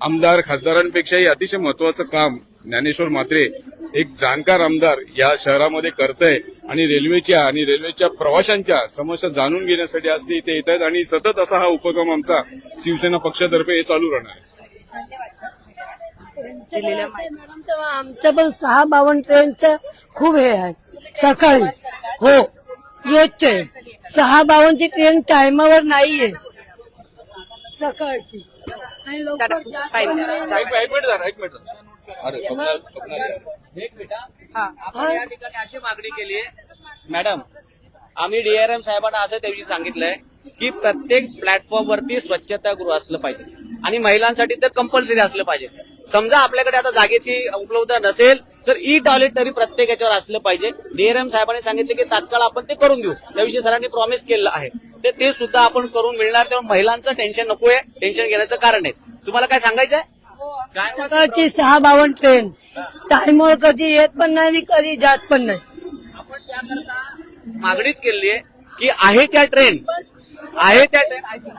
आमदार खासदारांपेक्षाही अतिशय महत्वाचं काम ज्ञानेश्वर म्हात्रे एक जाणकार आमदार या शहरामध्ये करतय आणि रेल्वेच्या प्रवाशांच्या समस्या जाणून घेण्यासाठी आज ते इथे येत आहेत आणि सतत असा हा उपक्रम आमचा शिवसेना पक्षातर्फे हे चालू राहणार आहे. मॅडम तेव्हा आमच्या पण 652 ट्रेनचं खूप हे आहे सकाळी. हो, रोजचे 652 ची ट्रेन टायमावर नाहीये सकाळची आणि लवकर एक मिनिट आपण या ठिकाणी अशी मागणी केली आहे मॅडम. आम्ही डीआरएम साहेबांना असं त्याविषयी सांगितलंय की प्रत्येक प्लॅटफॉर्मवरती स्वच्छतागृह असलं पाहिजे आणि महिलांसाठी तर कंपल्सरी असलं पाहिजे. समजा आपल्याकडे आता जागेची उपलब्धता नसेल तर ई टॉयलेट तरी प्रत्येक याच्यावर असलं पाहिजे. डीआरएम साहेबांनी सांगितले की तात्काळ आपण ते करून देऊ. त्याविषयी सरांनी प्रॉमिस केलं आहे ते सुद्धा आपण करून मिळणार. तेव्हा महिलांचं टेन्शन नकोय, टेन्शन घेण्याचं कारण नाही. तुम्हाला काय सांगायचंय? सकाळची 652 ट्रेन टायमावर कधी येत पण नाही आणि कधी जात पण नाही. आपण त्याकरता मागणीच केली आहे की आहे त्या ट्रेन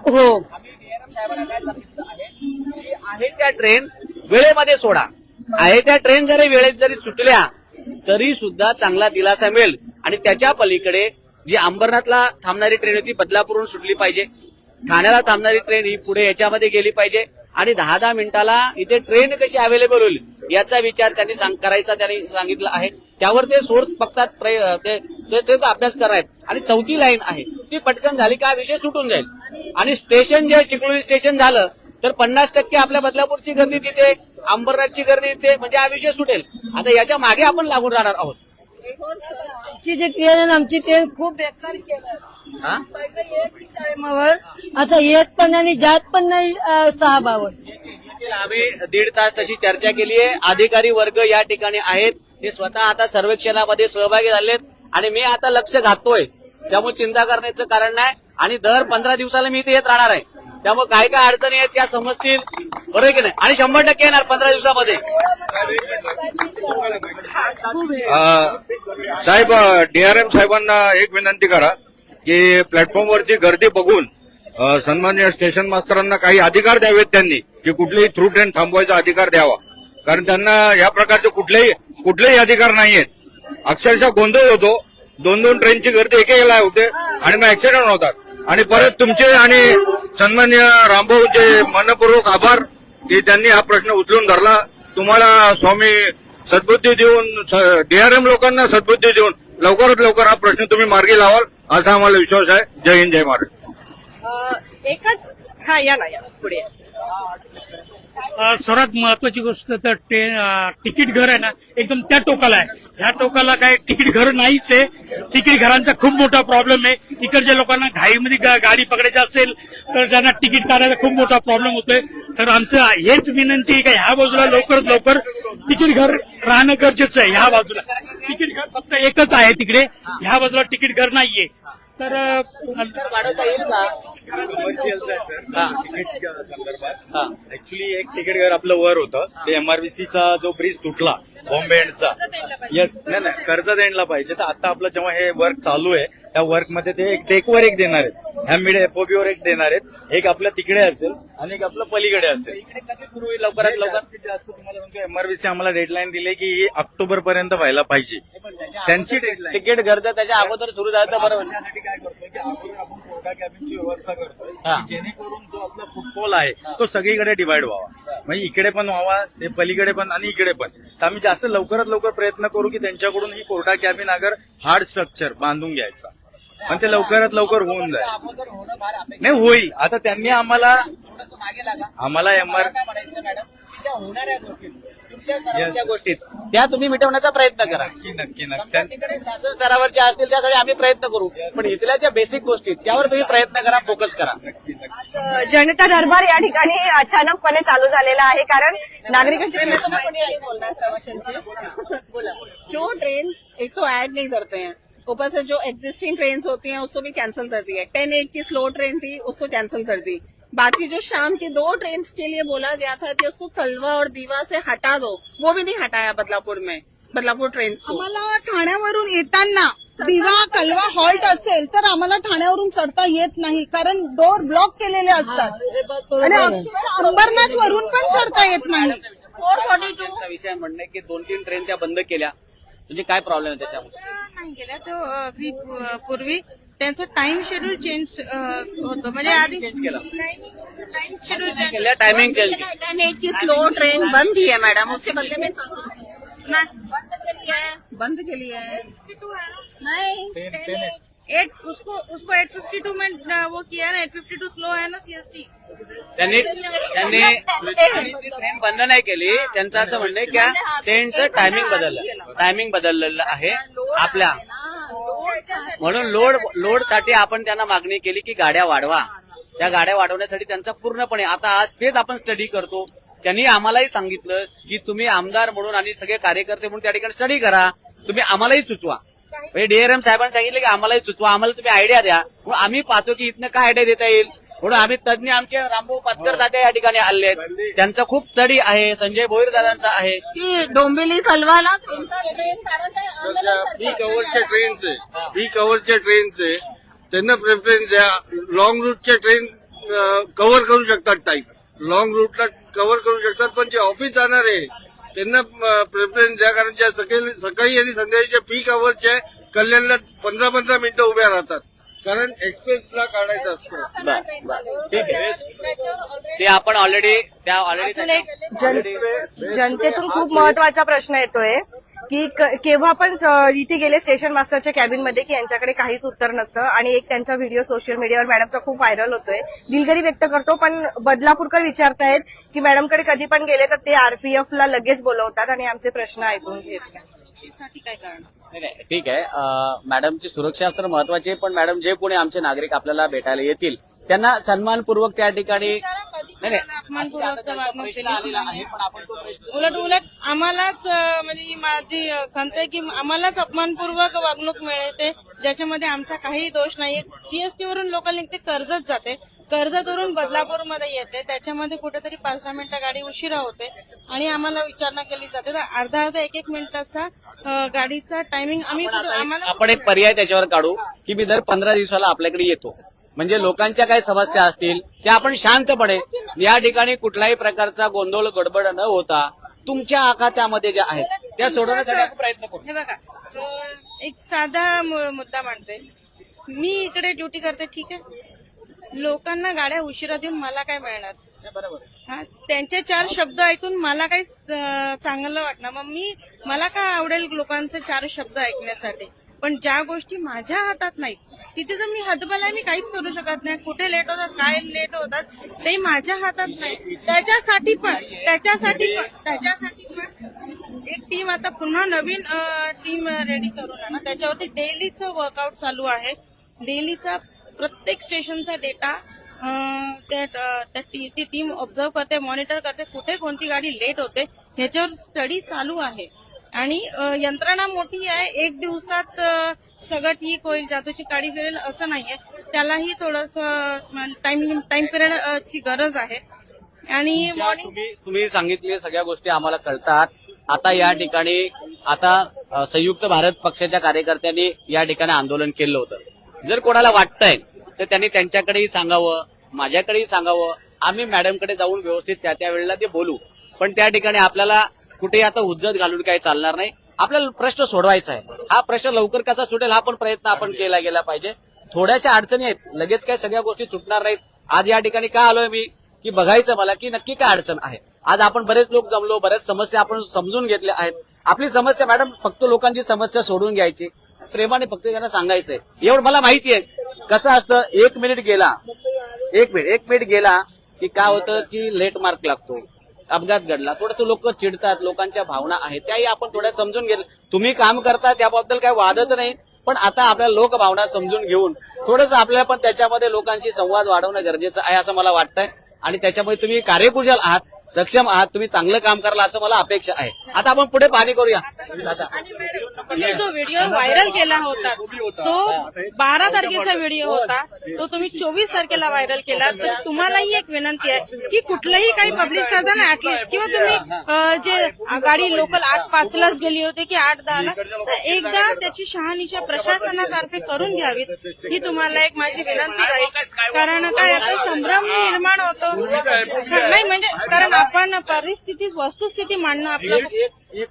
हो, आम्ही डीआरएम साहेबांना काय सांगितलं आहे की आहे त्या ट्रेन वेळेमध्ये सोडा. आहे त्या ट्रेन जरी वेळेत जरी सुटल्या तरी सुद्धा चांगला दिलासा मिळेल. आणि त्याच्या पलीकडे जी अंबरनाथला थांबणारी ट्रेन होती बदलापूरहून सुटली पाहिजे. ठाण्याला थांबणारी ट्रेन ही पुढे याच्यामध्ये गेली पाहिजे आणि 10-10 मिनिटाला इथे ट्रेन कशी अवेलेबल होईल याचा विचार त्यांनी करायचा त्यांनी सांगितलं आहे. त्यावर ते सोर्स बघतात, ते अभ्यास करायत. आणि 4थी लाईन आहे ती पटकन झाली का विषय सुटून जाईल. आणि स्टेशन जे चिखलोली स्टेशन झालं तर 50% आपल्या बदलापूरची गर्दी तिथे, अंबरनाथची गर्दी तिथे, म्हणजे हा विषय सुटेल. आता याच्या मागे आपण लागून राहणार आहोत. आमची जी ट्रेन आहे आमची ट्रेन खूप बेकार केलं. पहिलं यायची टायमावर, आता येत पण आणि जात पण नाही 652. आम्ही 1.5 तास तशी चर्चा केली आहे. अधिकारी वर्ग या ठिकाणी आहेत, ते स्वतः आता सर्वेक्षणामध्ये सहभागी झालेत आणि मी आता लक्ष घालतोय. त्यामुळे चिंता करण्याचं कारण नाही. आणि दर 15 दिवसाला मी इथे येत राहणार आहे. त्यामुळे काय काय अडचणी आहेत त्या समजतील, बरोबर की नाही. आणि 100% येणार 15 दिवसामध्ये. साहेब, डीआरएम साहेबांना एक विनंती करा की प्लॅटफॉर्मवरची गर्दी बघून सन्माननीय स्टेशन मास्तरांना काही अधिकार द्यावेत त्यांनी, की कुठलीही थ्रू ट्रेन थांबवायचा अधिकार द्यावा. कारण त्यांना या प्रकारचे कुठलेही अधिकार नाहीयेत. अक्षरशः गोंधळ होतो. 2-2 ट्रेनची गर्दी एकेकाला होते आणि मग ऍक्सिडेंट होतात. आणि परत तुमचे आणि सन्मान्य रामभाऊचे मनपूर्वक आभार की त्यांनी हा प्रश्न उचलून धरला. तुम्हाला स्वामी सद्बुद्धी देऊन, डीआरएम लोकांना सद्बुद्धी देऊन लवकरात लवकर हा प्रश्न तुम्ही मार्गी लावाल असा आम्हाला विश्वास आहे. जय हिंद, जय महाराष्ट्र. एकच हा या ना या पुढे या. सर्वात महत्वाची गोष्ट तर तिकीट घर आहे ना एकदम त्या टोकाला आहे. ह्या टोकाला काय तिकीट घर नाहीच आहे. तिकीट घरांचा खूप मोठा प्रॉब्लेम आहे. इकडच्या लोकांना घाईमध्ये गाडी पकडायची असेल तर त्यांना तिकीट काढायचा खूप मोठा प्रॉब्लेम होतोय. तर आमचं हेच विनंती आहे की ह्या बाजूला लवकरात लवकर तिकीट घर राहणं गरजेचं आहे. ह्या बाजूला तिकीट घर फक्त एकच आहे तिकडे, ह्या बाजूला तिकीट घर नाहीये. तर वाढवता येईल का? तिकीट संदर्भात ऍक्च्युली एक तिकीट घर आपलं वर होतं, ते एमआरबीसीचा जो ब्रिज तुटला बॉम्बे एंडचा, येस नाही कर्जत एंडला पाहिजे. तर आता आपलं जेव्हा हे वर्क चालू आहे त्या वर्कमध्ये ते एक डेकवर एक देणार आहेत, ह्या मिड एफओबीवर एक देणार आहेत, एक आपलं तिकडे असेल आणि एक आपलं पलीकडे असेल. इकडे कधी सुरू होईल लवकरात लवकर? जास्तीत जास्त तुम्हाला सांगतो एमआरबीसी आम्हाला डेडलाईन दिली की ही ऑक्टोबर पर्यंत व्हायला पाहिजे. त्यांची डेडलाईन. तिकीट घर जर त्याच्या अगोदर सुरू झालं तर बरोबर. त्यासाठी काय करतोय की अगोदर आपण कोर्टा कॅबिनची व्यवस्था करतोय हा. की जेणेकरून जो आपला फुटफॉल आहे तो सगळीकडे डिवाइड व्हावा, म्हणजे इकडे पण व्हावा, ते पलीकडे पण आणि इकडे पण. तर आम्ही जास्त लवकरात लवकर प्रयत्न करू की त्यांच्याकडून ही कोर्टा कॅबिन अगर हार्ड स्ट्रक्चर बांधून घ्यायचा, पण ते लवकरात लवकर होऊन जाईल. अगोदर होणं फार अपेक्षित. नाही होईल. आता त्यांनी आम्हाला थोडंसं मागे लागा. आम्हाला एमआर काय म्हणायचं मॅडम, तिच्या होणाऱ्या गोष्टी तुमच्या स्तरावरच्या गोष्टीत त्या तुम्ही मिटवण्याचा प्रयत्न करा. नक्की समजा तिकडे शासन स्तरावरच्या असतील त्यासाठी आम्ही प्रयत्न करू, पण इथल्या ज्या बेसिक गोष्टी त्यावर तुम्ही प्रयत्न करा, फोकस करा. आज जनता दरबार या ठिकाणी अचानकपणे चालू झालेला आहे कारण नागरिकांची जो ट्रेन एक तो ऐड नहीं करते हैं, ऊपर से जो एग्जिस्टिंग ट्रेन होती हैं उसको भी कैंसिल कर दी है. 10-8 की स्लो ट्रेन थी उसको कैंसिल कर दी. बाकी जो शाम की 2 ट्रेन के लिए बोला गया था कि उसको कलवा और दीवा से हटा दो, वो भी नहीं हटाया बदलापुर में, बदलापुर ट्रेन. आम्हाला ठाण्यावरून येताना दिवा कलवा हॉल्ट असेल तर आम्हाला ठाण्यावरून चढता येत नाही कारण डोर ब्लॉक केलेले असतात आणि अक्षरशः अंबरनाथ वरून पण चढता येत नाही. 442 विषय म्हणणं आहे की 2-3 ट्रेन त्या बंद केल्या, म्हणजे काय प्रॉब्लेम आहे त्याच्यामध्ये? नाही गेल्या तो अगदी पूर्वी त्यांचं टाइम शेड्यूल चेंज होतं, म्हणजे आधी चेंज केला. टाइम शेड्यूल केल्या, टायमिंग चेंज 10-8 की स्लो ट्रेन बंद की है मैडम, उसके बदले में बंद के लिए है. नहीं 8 उसको 852 में वो किया ना, 852 स्लो है ना सीएसटी. त्यांनी ट्रेन बंद नाही केली. त्यांचं असं म्हणणं आहे की ट्रेनचं टायमिंग बदललेलं आहे आपल्या, म्हणून लोडसाठी आपण त्यांना मागणी केली की गाड्या वाढवा. त्या गाड्या वाढवण्यासाठी त्यांचा पूर्णपणे आता आज तेच आपण स्टडी करतो. त्यांनी आम्हालाही सांगितलं की तुम्ही आमदार म्हणून आणि सगळे कार्यकर्ते म्हणून त्या ठिकाणी स्टडी करा, तुम्ही आम्हालाही सुचवा. डीआरएम साहेबांनी सांगितलं की आम्हालाही सुचवा, आम्हाला तुम्ही आयडिया द्या. म्हणून आम्ही पाहतो की इथनं काय आयडिया देता येईल म्हणून आम्ही तज्ञ आमचे रामभाऊ पातकर दादा या ठिकाणी आले आहेत. त्यांचा खूप स्टडी आहे, संजय भोईर दादांचा आहे. की डोंबिवली कलवाला पी कव्हरच्या ट्रेनचे त्यांना प्रेफरन्स द्या. लॉंग रूटच्या ट्रेन कव्हर करू शकतात, टाईम लॉंग रूटला कव्हर करू शकतात, पण जे ऑफिस जाणार आहे त्यांना प्रेफरन्स द्या. कारण ज्या सकाळी आणि संध्याकाळच्या पीक अवर्सच्या कल्याणला 15-15 मिनिटं उभ्या राहतात कारण एक्सप्रेसला काढायचा असतो. ठीक आहे, ते आपण ऑलरेडी जनतेतून खूप महत्वाचा प्रश्न येतोय की केव्हा पण इथे गेले स्टेशन मास्टरच्या कॅबिनमध्ये की यांच्याकडे काहीच उत्तर नसतं आणि एक त्यांचा व्हिडिओ सोशल मीडियावर मॅडमचा खूप व्हायरल होतोय. दिलगिरी व्यक्त करतो, पण बदलापूरकर विचारतायत की मॅडमकडे कधी पण गेले तर ते आरपीएफला लगेच बोलवतात आणि आमचे प्रश्न ऐकून घेत नाही. काय कारण? नाही, ठीक आहे. मॅडमची सुरक्षा तर महत्वाची आहे, पण मॅडम जे कोणी आमचे नागरिक आपल्याला भेटायला येतील त्यांना सन्मानपूर्वक त्या ठिकाणी उलट आम्हालाच म्हणजे ही माझी खंत आहे की आम्हालाच अपमानपूर्वक वागणूक मिळते ज्याच्यामध्ये आमचा काही दोष नाही. सीएसटी वरून लोक निघते, कर्जत जाते, कर्जतवरून बदलापूरमध्ये येते, त्याच्यामध्ये कुठेतरी 5-10 मिनिटं गाडी उशिरा होते आणि आम्हाला विचारणा केली जाते. तर अर्धा 1 मिनिटाचा गाडीचा टायमिंग आपण एक पर्याय त्याच्यावर काढू की मी दर 15 दिवसाला आपल्याकडे येतो, म्हणजे लोकांच्या काही समस्या असतील त्या आपण शांतपणे या ठिकाणी कुठल्याही प्रकारचा गोंधळ गडबड न होता तुमच्या खात्यामध्ये ज्या आहेत त्या सोडवण्यासाठी आपण प्रयत्न करू. हे बघा, एक साधा मुद्दा मांडते. मी इकडे ड्युटी करते, ठीक आहे, लोकांना गाड्या उशिरा देऊन मला काय मिळणार? बरोबर हा, त्यांचे 4 शब्द ऐकून मला काही चांगलं वाटणार. मग मला काय आवडेल लोकांचे 4 शब्द ऐकण्यासाठी? पण ज्या गोष्टी माझ्या हातात नाहीत तिथे तर मी हतबल आहे, मी काहीच करू शकत नाही. कुठे लेट होतात, काय लेट होतात ते माझ्या हातात नाही. त्याच्यासाठी पण एक टीम आता पुन्हा नवीन टीम रेडी करून आणा. त्याच्यावरती डेलीचं वर्कआउट चालू आहे. डेलीचा प्रत्येक स्टेशनचा डेटा ती टीम ऑब्झर्व करते, मॉनिटर करते, कुठे कोणती गाडी लेट होते ह्याच्यावर स्टडी चालू आहे. आणि यंत्रणा मोठी आहे. एक दिवसात सगळं ठीक होईल, जादूची काडी फिरेल असं नाहीये. त्यालाही थोडस टाइम पिरियड ची गरज आहे. आणि तुम्ही सांगितले सगळ्या गोष्टी आम्हाला कळतात. आता या ठिकाणी संयुक्त भारत पक्षाच्या कार्यकर्त्यांनी या ठिकाणी आंदोलन केलं होतं. जर कोणाला वाटतंय तर त्यांनी त्यांच्याकडेही सांगावं, माझ्याकडेही सांगावं. आम्ही मॅडमकडे जाऊन व्यवस्थित त्या वेळेला ते बोलू. पण त्या ठिकाणी आपल्याला कुठेही आता हुज्जत घालून काही चालणार नाही. आपल्याला प्रश्न सोडवायचा आहे. हा प्रश्न लवकर कसा सुटेल हा पण प्रयत्न आपण केला गेला पाहिजे. थोड्याशा अडचणी आहेत, लगेच काही सगळ्या गोष्टी सुटणार नाहीत. आज या ठिकाणी का आलोय मी की बघायचं मला की नक्की काय अडचण आहे. आज आपण बरेच लोक जमलो, बऱ्याच समस्या आपण समजून घेतल्या आहेत. आपली समस्या मॅडम फक्त लोकांची समस्या सोडून घ्यायची, प्रेमाने फक्त त्यांना सांगायचंय. एवढं मला माहिती आहे कसं असतं. एक मिनिट गेला की काय होतं की लेट मार्क लागतो, अपघात घडला, थोडस लोक चिडतात, लोकांच्या भावना आहेत त्याही आपण थोड्या समजून घेतलं. तुम्ही काम करता त्याबद्दल काही वादच नाही. पण आता आपल्या लोक भावना समजून घेऊन थोडंसं आपल्याला पण त्याच्यामध्ये लोकांशी संवाद वाढवणं गरजेचं आहे असं मला वाटतंय. आणि त्याच्यामुळे तुम्ही कार्यकुशल आहात, सक्षम आहात, तुम्ही चांगलं काम कराल असं मला अपेक्षा आहे. आता आपण पुढे पाहणी करूया. तुम्ही जो व्हिडिओ व्हायरल केला होता तो 12 तारखेचा व्हिडिओ होता, तो तुम्ही 24 तारखेला व्हायरल केला. तर तुम्हालाही एक विनंती आहे की कुठलंही काही पब्लिश करताना ऍटलिस्ट किंवा तुम्ही जे गाडी लोकल 8:05लाच गेली होती की 8:10ला, तर एकदा त्याची शहानिशा प्रशासनातर्फे करून घ्यावी ही तुम्हाला एक माझी विनंती राहील. कारण काय आता संभ्रम निर्माण होतो नाही, म्हणजे कारण आपण वस्तुस्थिती मांडणं आपलं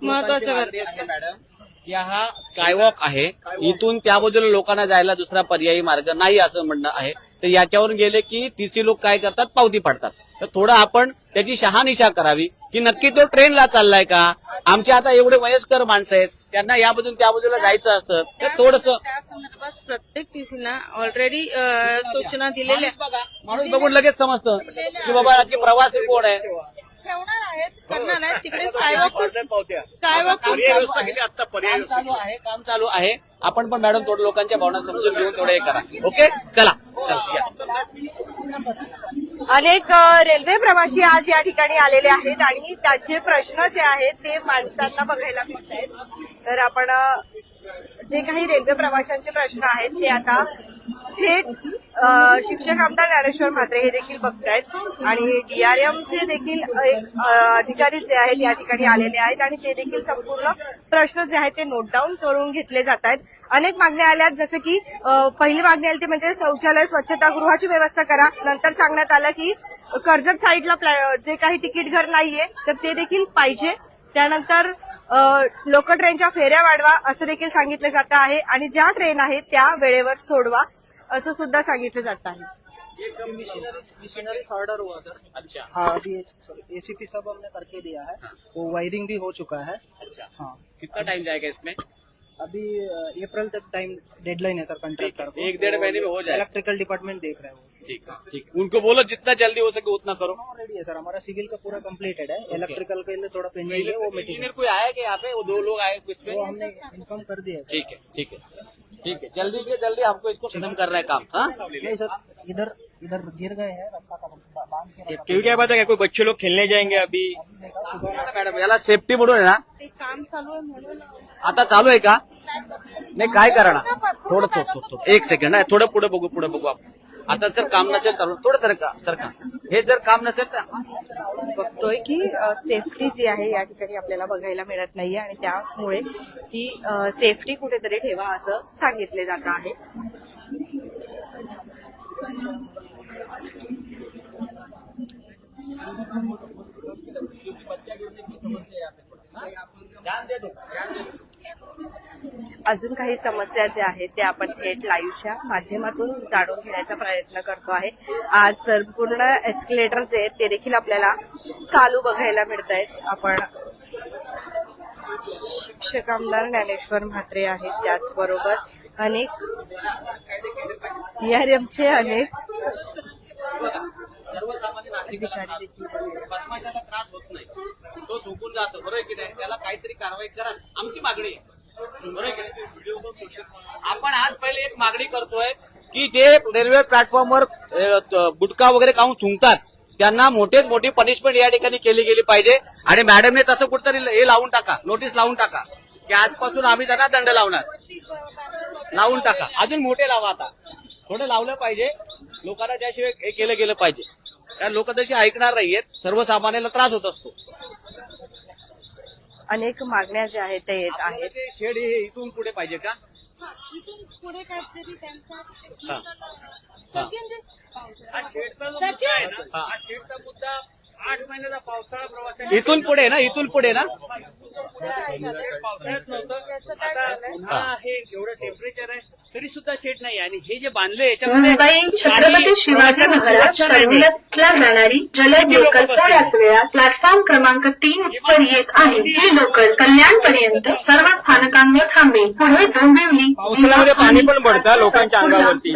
महत्वाचं गरजेचं. मॅडम हा स्कायवॉक आहे, इथून त्या बाजूला लोकांना जायला दुसरा पर्यायी मार्ग नाही असं म्हणणं आहे. तर याच्यावरून गेले की तिचे लोक काय करतात, पावती फाडतात. तर थोडं आपण त्याची शहानिशा करावी की नक्की तो ट्रेनला चाललाय का. आमचे आता एवढे वयस्कर माणसं आहेत, त्यांना या बाजून त्या बाजूला जायचं असतं. तर थोडंसं त्या संदर्भात प्रत्येक टीसीना ऑलरेडी सूचना दिलेल्या माणूस बघून लगेच समजतं की बाबा की प्रवासी कोण आहे. ठेवणार आहेत, करणार आहेत. तिकडे स्कायवॉक काम चालू आहे. आपण पण मॅडम थोडं लोकांच्या भावना समजून घेऊन थोडं हे करा. ओके, चला. अनेक रेल्वे प्रवासी आज या ठिकाणी आलेले आहेत आणि त्याचे प्रश्न जे आहेत ते मांडताना बघायला मिळत आहेत. तर आपण जे काही रेल्वे प्रवाशांचे प्रश्न आहेत ते आता थेट शिक्षक आमदार ज्ञानेश्वर म्हात्रे हे देखील बघतायत आणि डीआरएमचे देखील एक अधिकारी जे आहेत या ठिकाणी आलेले आहेत आणि ते देखील संपूर्ण प्रश्न जे आहेत ते नोट डाऊन करून घेतले जात आहेत. अनेक मागण्या आल्यात, जसं की पहिली मागणी आली ती म्हणजे शौचालय स्वच्छतागृहाची व्यवस्था करा. नंतर सांगण्यात आलं की कर्जत साईडला जे काही तिकीट घर नाहीये तर ते देखील पाहिजे. त्यानंतर लोकल ट्रेनच्या फेऱ्या वाढवा असं देखील सांगितलं जात आहे आणि ज्या ट्रेन आहेत त्या वेळेवर सोडवा असं सुद्धा सांगितलं जात आहे. मिशनरीज ऑर्डर हुआ था. अच्छा, हाँ, अभी एसीपी सब हमने करके दिया है. वो वायरिंग भी हो चुका है. अच्छा, हाँ, कितना टाइम जाएगा इसमें? अभी अप्रैल तक टाइम डेडलाइन है सर कंट्रैक्टर को. 1-1.5 महीने में हो जाएगा. इलेक्ट्रिकल डिपार्टमेंट देख रहे हैं वो. ठीक है. उनको बोलो जितना जल्दी हो सके उतना करो. ऑलरेडी है सर, हमारा सिविल का पूरा कंप्लीटेड है. इलेक्ट्रिकल के लिए थोड़ा पेंडिंग है, वो मीटिंग इंजीनियर कोई आया कि यहाँ पे? वो 2 लोग आए कुछ पे? वो हमने इन्फॉर्म कर दिया है. ठीक है. जल्दी से जल्दी हमको इसको खत्म करना है काम. हाँ, नहीं सर, इधर गिर गए हैं, रफ्ता का बांध के रखा. क्यों क्या बात है, कोई बच्चे लोग खेलने जाएंगे अभी? देखा सुबह मॅडम याला सेफ्टी म्हणून आहे ना. ते काम चालू आहे म्हणून आता चालू आहे का? नाही, काय करणार थोडं एक सेकंड नाही, थोडं पुढे बघू आपण. आता जर काम नसेल चालू, थोडं सरका. हे जर काम नसेल तर बघतोय की सेफ्टी जी आहे या ठिकाणी आपल्याला बघायला मिळत नाहीये आणि त्यामुळे ती सेफ्टी कुठेतरी ठेवा असं सांगितले जात आहे. ध्यान दे दो. अजून काही समस्या ज्या आहेत त्या आपण थेट लाईव्हच्या माध्यमातून जाणून घेण्याचा प्रयत्न करतो आहे. आज संपूर्ण एस्केलेटर जे आहेत ते देखील आपल्याला चालू बघायला मिळत आहेत. आपण शिक्षक आमदार ज्ञानेश्वर म्हात्रे आहेत, त्याचबरोबर अनेक DRMचे अनेक सर्वसामान्य नागरिकांना बदमाशाला त्रास होत नाही, तो थुकून जातो, बरोबर की नाही? त्याला काहीतरी कारवाई करा, आमची मागणी आहे, बरोबर की नाही? व्हिडिओ सोशल आपण आज पहिले एक मागणी करतोय की जे रेल्वे प्लॅटफॉर्मवर गुटखा वगैरे खाऊन थुंकतात त्यांना मोठेच मोठी पनिशमेंट या ठिकाणी केली गेली पाहिजे. आणि मॅडमने तसं कुठेतरी हे लावून टाका, नोटीस लावून टाका की आजपासून आम्ही त्यांना दंड लावणार, लावून टाका, अजून मोठे लावा. आता थोडं लावलं पाहिजे, लोकांना त्याशिवाय हे केलं गेलं पाहिजे. कारण लोक तशी ऐकणार नाहीयेत, सर्वसामान्याला त्रास होत असतो. अनेक मागण्या ज्या आहेत त्या येत आहेत. ते शेड हे इथून पुढे पाहिजे का? इथून पुढे काहीतरी त्यांचा हा. हा शेडचा जो मुद्दा आहे ना, हा शेडचा मुद्दा 8 महिन्याचा पावसाळा प्रवास इथून पुढे ना, इथून पुढे ना. पावसाळ्यात नव्हतं, आता उन्हाळा आहे, एवढं टेम्परेचर आहे तरी सुद्धा शेड नाही. आणि हे जे बांधले याच्यामध्ये छत्रपती शिवाजी महाराज टर्मिनसला जाणारी जलद लोकल थोड्याच वेळात प्लॅटफॉर्म क्रमांक 3 वर येत आहे. ही लोकल कल्याणपर्यंत सर्व स्थानकांवर थांबेल. पुढे डोंबिवली, पावसाळ्यामध्ये पाणी पण पडतं लोकांच्या अंगावरती.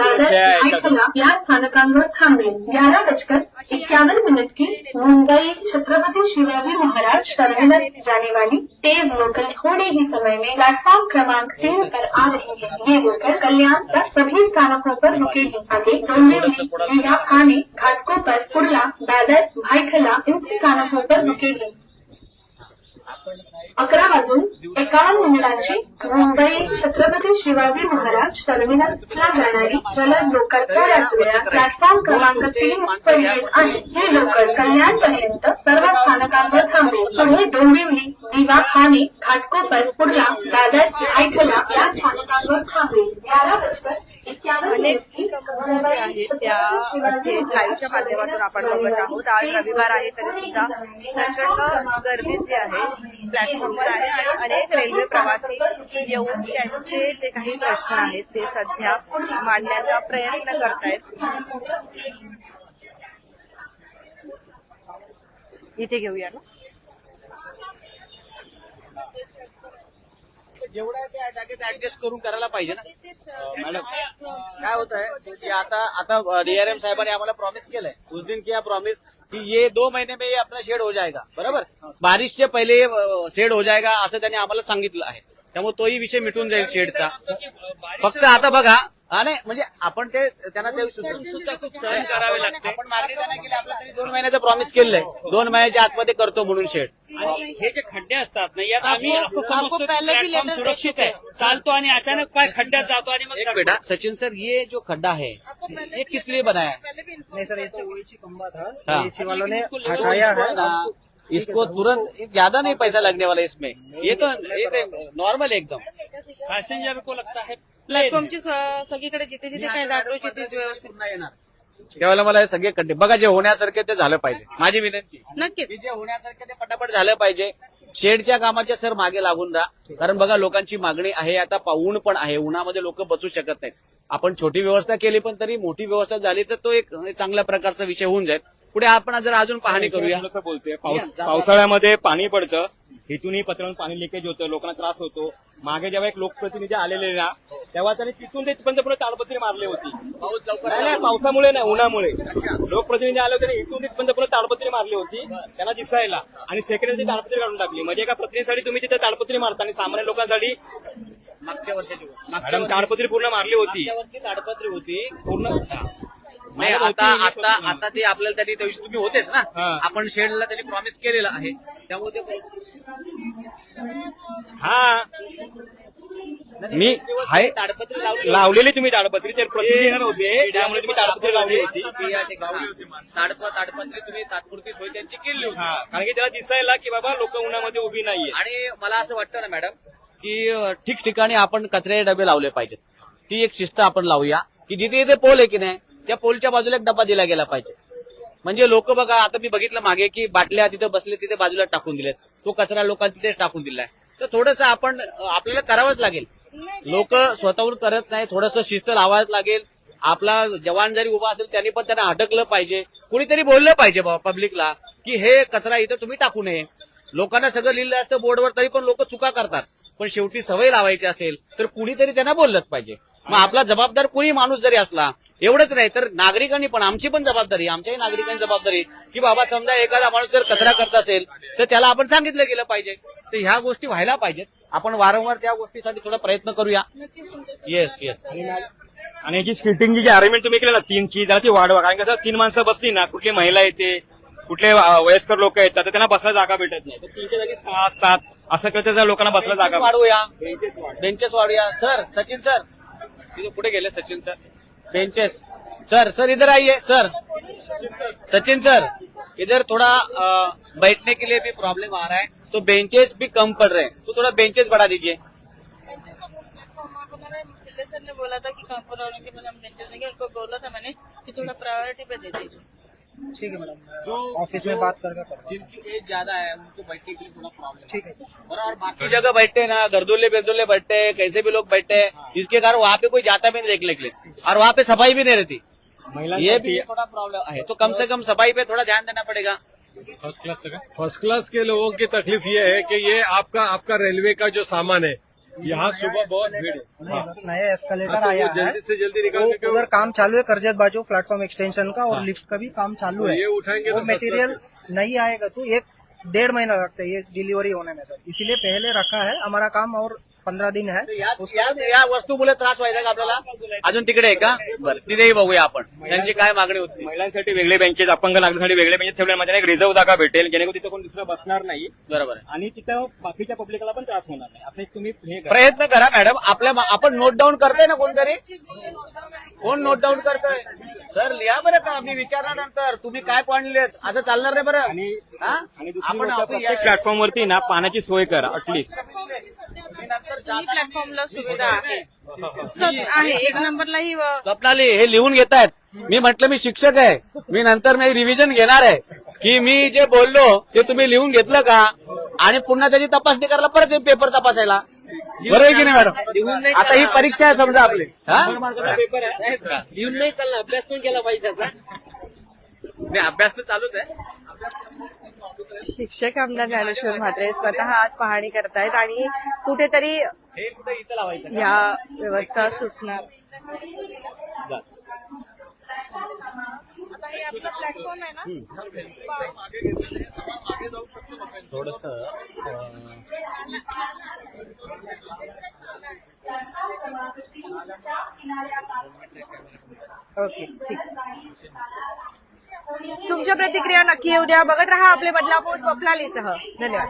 या स्थानकांवर थांबेल. 11:51 की मुंबई छत्रपति शिवाजी महाराज टर्मिनस जाने वाली तेज लोकल थोड़े ही समय में प्लेटफॉर्म क्रमांक 3 पर आ रही है. ये लोकल कल्याण तक सभी स्थानकों पर रुकेगी. आगे डोंबिवली, रीवा, ठाणे, घाटकोपर, कुर्ला, दादर, भायखला इन स्थानकों पर रुकेगी. 11:51 मुंबई छत्रपती शिवाजी महाराज टर्मिनसला जाणारी जलद लोकल थोड्याच वेळात प्लॅटफॉर्म क्रमांक 3 वर येत आहे. ही लोकल कल्याणपर्यंत सर्व स्थानकांवर थांबेल. पुढे डोंबिवली, रीवा, ठाणे, घाटकोपर, कुर्ला, दादर, भायखला या स्थानकांवर थांबेल. 11:51 अनेक समस्या ज्या आहेत त्या थेट लाईव्हच्या माध्यमातून आपण बघत आहोत. आज रविवार आहे तरी सुद्धा प्रचंड गर्दी जी आहे प्लॅटफॉर्मवर आहे आणि अनेक रेल्वे प्रवासी येऊन त्यांचे जे काही प्रश्न आहेत ते सध्या मांडण्याचा प्रयत्न करतायत. इथे घेऊया ना. जेवढं आहे त्या जागेत ऍडजस्ट करून करायला पाहिजे ना. मॅडम काय होत आहे की आता DRM साहेबांनी आम्हाला प्रॉमिस केलंय, उस दिन किया प्रॉमिस कि ये 2 महीने में ये अपना शेड हो जाएगा, बरोबर, बारिश से पहिले शेड हो जाएगा असं त्यांनी आम्हाला सांगितलं आहे. त्यामुळे तोही विषय मिटून जाईल शेडचा. फक्त आता बघा आणि म्हणजे आपण ते त्यांना ते सुद्धा खूप सहन करावे लागते. आपण मागणी त्यांना केली, आपल्या तरी 2 महिन्याचं प्रॉमिस केलंय, 2 महिन्याच्या आतमध्ये करतो म्हणून शेड. आणि हे जे खड्डे असतात ना, यात आम्ही असं समजतो की प्लॅटफॉर्म सुरक्षित आहे, चालतो आणि अचानक पाय खड्ड्यात जातो आणि मग बेटा सचिन सर, ये जो खड्डा है ये किस लिए बनाया है? नहीं सर, ये ओएची खंबा था, हाँ। एएची वालों ने हटाया है. इसको तुरंत ज्यादा नहीं पैसा लगने वाला इसमें, ये तो नॉर्मल एकदम. पॅसेंजर को लगता है प्लॅटफॉर्मची सगळीकडे जिथे जिथे काही दाखलो तिथे व्यवस्थित नाही येणार. त्यावेळेला मला हे सगळे खड्डे बघा, जे होण्यासारखे ते झालं पाहिजे. माझी विनंती नक्कीच की जे होण्यासारखे ते पटापट झालं पाहिजे. शेडच्या कामाच्या सर मागे लागून राहा, कारण बघा लोकांची मागणी आहे. आता ऊन पण आहे, उन्हामध्ये लोक बसू शकत नाहीत. आपण छोटी व्यवस्था केली पण तरी मोठी व्यवस्था झाली तर तो एक चांगल्या प्रकारचा विषय होऊन जाईल. पुढे आपण जर अजून पाहणी करूया. असं बोलते पावसाळ्यामध्ये पाणी पडतं, इथूनही पत्रावरून पाणी लिकेज होतं, लोकांना त्रास होतो. मागे जेव्हा एक लोकप्रतिनिधी आलेले ना, तेव्हा त्यांनी तिथून ते तिथपर्यंत पुढे ताडपत्री मारली होती. पाऊस लवकर नाही, पावसामुळे नाही, उन्हामुळे. लोकप्रतिनिधी आले होते, इथून तिथपर्यंत पुढे ताडपत्री मारली होती त्यांना दिसायला, आणि सेकंडरी ताडपत्री काढून टाकली. म्हणजे एका प्रतिनिधीसाठी तुम्ही तिथे ताडपत्री मारता आणि सामान्य लोकांसाठी मागच्या वर्षाची मॅडम ताडपत्री पूर्ण मारली होती. मागच्या वर्षी ताडपत्री होती पूर्ण नाही. आता ते आपल्याला त्या दिवशी तुम्ही होतेच ना, आपण शेडला त्यांनी प्रॉमिस केलेलं आहे. त्यामुळे हा मी आहे ताडपत्री लावलेली तुम्ही ताडपत्री, ते प्रतिनिधी येणार होते त्यामुळे तुम्ही ताडपत्री लावली होती. ताडपत्री तुम्ही तात्पुरती सोय त्यांची केली होती, कारण की त्याला दिसायला की बाबा लोक उन्हामध्ये उभी नाहीये. आणि मला असं वाटतं ना मॅडम की ठिकठिकाणी आपण कचऱ्याचे डबे लावले पाहिजेत. ती एक शिस्त आपण लावूया की जिथे जिथे पोल आहे की नाही त्या पोलच्या बाजूला एक डबा दिला गेला पाहिजे. म्हणजे लोक बघा, आता मी बघितलं मागे की बाटल्या तिथे बसले तिथे बाजूला टाकून दिलेत, तो कचरा लोकांनी तिथेच टाकून दिलाय. तर थोडंसं आपण आपल्याला करावंच लागेल. लोक स्वतःहून करत नाही. थोडंसं शिस्त लावायला लागेल. आपला जवान जरी उभा असेल त्यांनी पण त्यांना अटकलं पाहिजे. कुणीतरी बोललं पाहिजे बाबा पब्लिकला की हे कचरा इथं तुम्ही टाकू नये. लोकांना सगळं लिहिलं असतं बोर्डवर तरी पण लोक चुका करतात. पण शेवटी सवय लावायची असेल तर कुणीतरी त्यांना बोललंच पाहिजे. मग आपला जबाबदार कुणी माणूस जरी असला, एवढंच नाही तर नागरिकांनी पण, आमची पण जबाबदारी, आमच्याही नागरिकांची जबाबदारी की बाबा समजा एखादा माणूस जर कचरा करत असेल तर त्याला आपण सांगितलं गेलं पाहिजे. तर ह्या गोष्टी व्हायला पाहिजेत. आपण वारंवार त्या गोष्टीसाठी थोडा प्रयत्न करूया. येस. आणि याची सिटिंगची जी अरेंजमेंट तुम्ही केली ना 3ची, जरा ती वाढवा. कारण कसं 3 माणसं बसली ना, कुठली महिला येते, कुठले वयस्कर लोक येतात, तर त्यांना बसायला जागा भेटत नाही. तर 3च्या जागी 6-7 असं करता जर लोकांना बसायला जागा वाढवूया, बेंचेस वाढूया. सर सचिन सर इधर कुठे गेले सचिन सर? बेंचेस सर इधर आइए सर. सचिन सर इधर थोड़ा बैठने के लिए भी प्रॉब्लम आ रहा है, तो बेंचेस भी कम पड़ रहे हैं, तो थोड़ा बेंचेस बढ़ा दीजिए. सर ने बोला था कि कानपुर वालों के पास हम बेंचेस देंगे. उनको बोला था मैंने कि थोड़ा प्रायोरिटी पे दे दीजिए. ठीक है मैडम, जो ऑफिस में बात करके जिनकी एज ज्यादा है उनको बैठने के लिए थोड़ा प्रॉब्लम. ठीक है सर. और बाकी जगह बैठते हैं ना, गर्दोले बेदोले बैठते हैं, कैसे भी लोग बैठते हैं, इसके कारण वहाँ पे कोई जाता भी नहीं देखने के लिए, और वहाँ पे सफाई भी नहीं रहती. ये भी थोड़ा प्रॉब्लम है. तो कम से कम सफाई पे थोड़ा ध्यान देना पड़ेगा. फर्स्ट क्लास के लोगों की तकलीफ ये है कि ये आपका रेलवे का जो सामान है, यहाँ सुबह बहुत भीड़ है. नया एस्केलेटर हाँ, तो आया वो है, जल्दी से जल्दी निकाल के वो उधर काम चालू है करजत बाजू प्लेटफॉर्म एक्सटेंशन का, और लिफ्ट का भी काम चालू तो है. ये उठाएंगे वो तो मटेरियल नहीं आएगा तो 1-1.5 महीना लगता है ये डिलीवरी होने में सर. इसीलिए पहले रखा है. हमारा काम और 15 दिन है. या वस्तू मुळे त्रास व्हायचा का आपल्याला? अजून तिकडे आहे का? बरं तिथेही बघूया आपण त्यांची काय मागणी होती. महिलांसाठी वेगळे बेंचेस, अपंग नागरिकांसाठी वेगळे बेंचेस ठेवले म्हणजे एक रिझर्व्ह जागा भेटेल, जेणेकरून तिथं कोण दुसरं बसणार नाही. बरोबर आहे. आणि तिथं बाकीच्या पब्लिकला पण त्रास होणार नाही. असं एक तुम्ही हे करा. प्रयत्न करा मॅडम. आपण नोट डाऊन करतोय ना कोणतरी? कोण नोट डाऊन करतोय? सर लिहा बरं का, मी विचारल्यानंतर तुम्ही काय पॉईंट लिहिलेत असं चालणार नाही बरं. आणि दुसरी आपण गोष्ट, प्रत्येक प्लॅटफॉर्मवरती ना पाण्याची सोय करा अटलिस्ट. प्लॅटफॉर्मला सुविधा आहे. आहे 1 नंबरलाही स्वप्नाली हे लिहून घेतायत. मी म्हटलं मी शिक्षक आहे, मी नंतर मी रिव्हिजन घेणार आहे की मी जे बोललो ते तुम्ही लिहून घेतलं का, आणि पुन्हा त्याची तपासणी करायला परत पेपर तपासायला. बरोबर आहे की नाही मॅडम? आता ही परीक्षा आहे समजा आपली. पेपर आहे लिहून नाही चालणार, अभ्यास पण केला पाहिजे त्याचा. नाही अभ्यास तर चालूच आहे. शिक्षक आमदार ज्ञानेश्वर म्हात्रे स्वतः आज पाहणी करतायत आणि कुठेतरी हे कुठे इथं लावायचं. या व्यवस्था सुटणार. प्लॅटफॉर्म आहे ना. थोडस ओके ठीक. तुमच्या प्रतिक्रिया नक्की येऊ द्या. बघत रहा आपले बदलापूर स्वप्नालीसह. धन्यवाद.